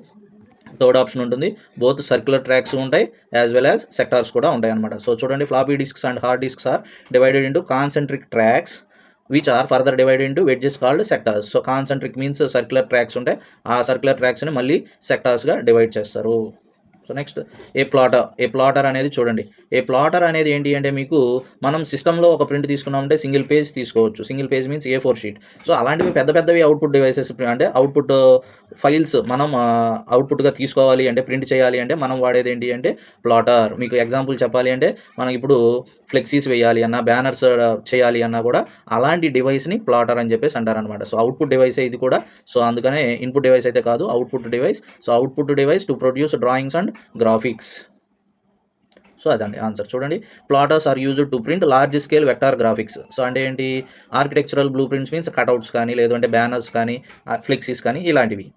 థర్డ్ ఆప్షన్ ఉంటుంది, బోత్ సర్క్యులర్ ట్రాక్స్ ఉంటాయి యాజ్ వెల్ యాజ్ సెక్టార్స్ కూడా ఉంటాయి అనమాట. సో చూడండి, floppy disks and hard disks are divided into concentric tracks which are further divided into wedges called sectors. So concentric means circular tracks ఉంటాయి, ఆ circular ట్రాక్స్ని మళ్ళీ సెక్టార్స్గా డివైడ్ చేస్తారు. సో నెక్స్ట్ ఏ ప్లాటర్ అనేది చూడండి, ఏ ప్లాటర్ అనేది ఏంటి అంటే మీకు మనం సిస్టంలో ఒక ప్రింట్ తీసుకున్నామంటే సింగిల్ పేజ్ తీసుకోవచ్చు. Single page means A4 sheet. So అలాంటివి పెద్దవి అవుట్పుట్ డివైసెస్ అంటే అవుట్పుట్ ఫైల్స్ మనం అవుట్పుట్గా తీసుకోవాలి అంటే, ప్రింట్ చేయాలి అంటే మనం వాడేది ఏంటి అంటే ప్లాటర్. మీకు ఎగ్జాంపుల్ చెప్పాలి అంటే, మనం ఇప్పుడు ఫ్లెక్సీస్ వేయాలి అన్నా, బ్యానర్స్ చేయాలి అన్నా కూడా అలాంటి డివైస్ని ప్లాటర్ అని చెప్పేసి అంటారనమాట. సో అవుట్పుట్ డివైస్ ఇది కూడా. సో అందుకనే ఇన్పుట్ డివైస్ అయితే కాదు, output device. So output device to produce drawings and graphics. So అదండి ఆన్సర్. చూడండి, plotters are used to print large scale vector graphics. So అంటే ఏంటి, architectural blueprints means cutouts కానీ, లేదంటే బ్యానర్స్ కానీ, ఫ్లెక్సీస్ కానీ, ఇలాంటివి.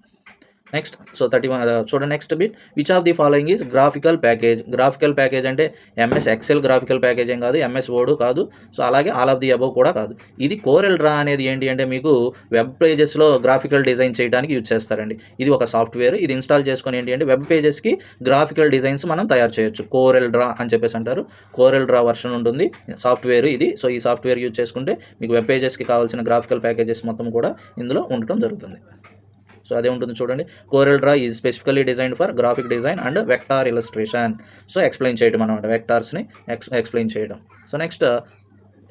నెక్స్ట్ సో 31 చూడండి, next bit, which of the following is graphical package. Graphical package అంటే MS ఎక్సెల్ గ్రాఫికల్ ప్యాకేజ్ ఏం కాదు, MS వర్డ్ కాదు. సో అలాగే ఆల్ ఆఫ్ ది అబవ్ కూడా కాదు. ఇది కోరెల్ డ్రా అనేది ఏంటి అంటే మీకు వెబ్ పేజెస్లో గ్రాఫికల్ డిజైన్ చేయడానికి యూజ్ చేస్తారండి. ఇది ఒక సాఫ్ట్వేర్. ఇది ఇన్స్టాల్ చేసుకొని ఏంటి అంటే వెబ్ పేజెస్కి గ్రాఫికల్ డిజైన్స్ మనం తయారు చేయొచ్చు. కోరెల్ డ్రా అని చెప్పేసి అంటారు. కోరెల్ డ్రా వర్షన్ ఉంటుంది సాఫ్ట్వేర్ ఇది. సో ఈ సాఫ్ట్వేర్ యూజ్ చేసుకుంటే మీకు వెబ్ పేజెస్కి కావాల్సిన గ్రాఫికల్ ప్యాకేజెస్ మొత్తం కూడా ఇందులో ఉండటం జరుగుతుంది. సో అదే ఉంటుంది చూడండి, Corel Draw is specifically designed for graphic design and vector illustration. So explain చేయడం అనమాట, వెక్టార్స్ని ఎక్స్ప్లెయిన్ చేయడం. So next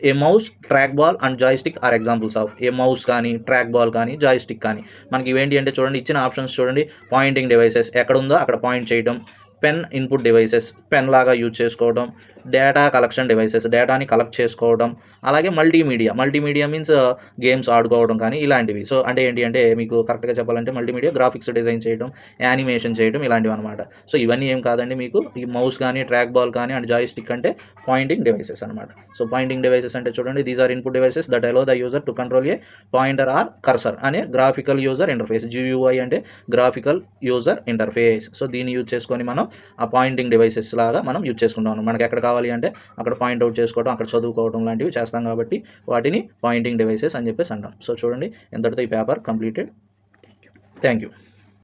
a mouse, trackball and joystick are examples of. A mouse కానీ, ట్రాక్ బాల్ కానీ, జాయ్స్టిక్ కానీ మనకి ఇవేంటి అంటే చూడండి, ఇచ్చిన ఆప్షన్స్ చూడండి. పాయింటింగ్ డివైసెస్ ఎక్కడ ఉందో అక్కడ పాయింట్ చేయడం, పెన్ ఇన్పుట్ డివైసెస్ పెన్ లాగా యూజ్ చేసుకోవడం, డేటా కలెక్షన్ డివైసెస్ డేటాని కలెక్ట్ చేసుకోవడం, అలాగే మల్టీమీడియా మీన్స్ గేమ్స్ ఆడుకోవడం కానీ ఇలాంటివి. సో అంటే ఏంటి అంటే మీకు కరెక్ట్గా చెప్పాలంటే మల్టీమీడియా గ్రాఫిక్స్ డిజైన్ చేయడం, యానిమేషన్ చేయడం ఇలాంటివి అనమాట. సో ఇవన్నీ ఏం కాదండి, మీకు ఈ మౌస్ కానీ, ట్రాక్ బాల్ కానీ అండ్ జాయ్స్టిక్ అంటే పాయింటింగ్ డివైసెస్ అనమాట. సో పాయింటింగ్ డివైసెస్ అంటే చూడండి, these are input devices that allow the user to control a pointer or cursor అనే గ్రాఫికల్ యూజర్ ఇంటర్ఫేస్. GUI అంటే గ్రాఫికల్ యూజర్ ఇంటర్ఫేస్. సో దీన్ని use చేసుకొని మనం ఆ పాయింటింగ్ డివైసెస్ లాగా మనం యూజ్ చేసుకుంటాం. మనకి ఎక్కడ కావాలి అంటే అక్కడ పాయింట్ అవుట్ చేసుకోవడం, అక్కడ చదువుకోవడం లాంటివి చేస్తాం కాబట్టి వాటిని పాయింటింగ్ డివైసెస్ అని చెప్పేసి అంటాం. సో చూడండి, ఎంతటితో ఈ పేపర్ కంప్లీటెడ్. Thank you.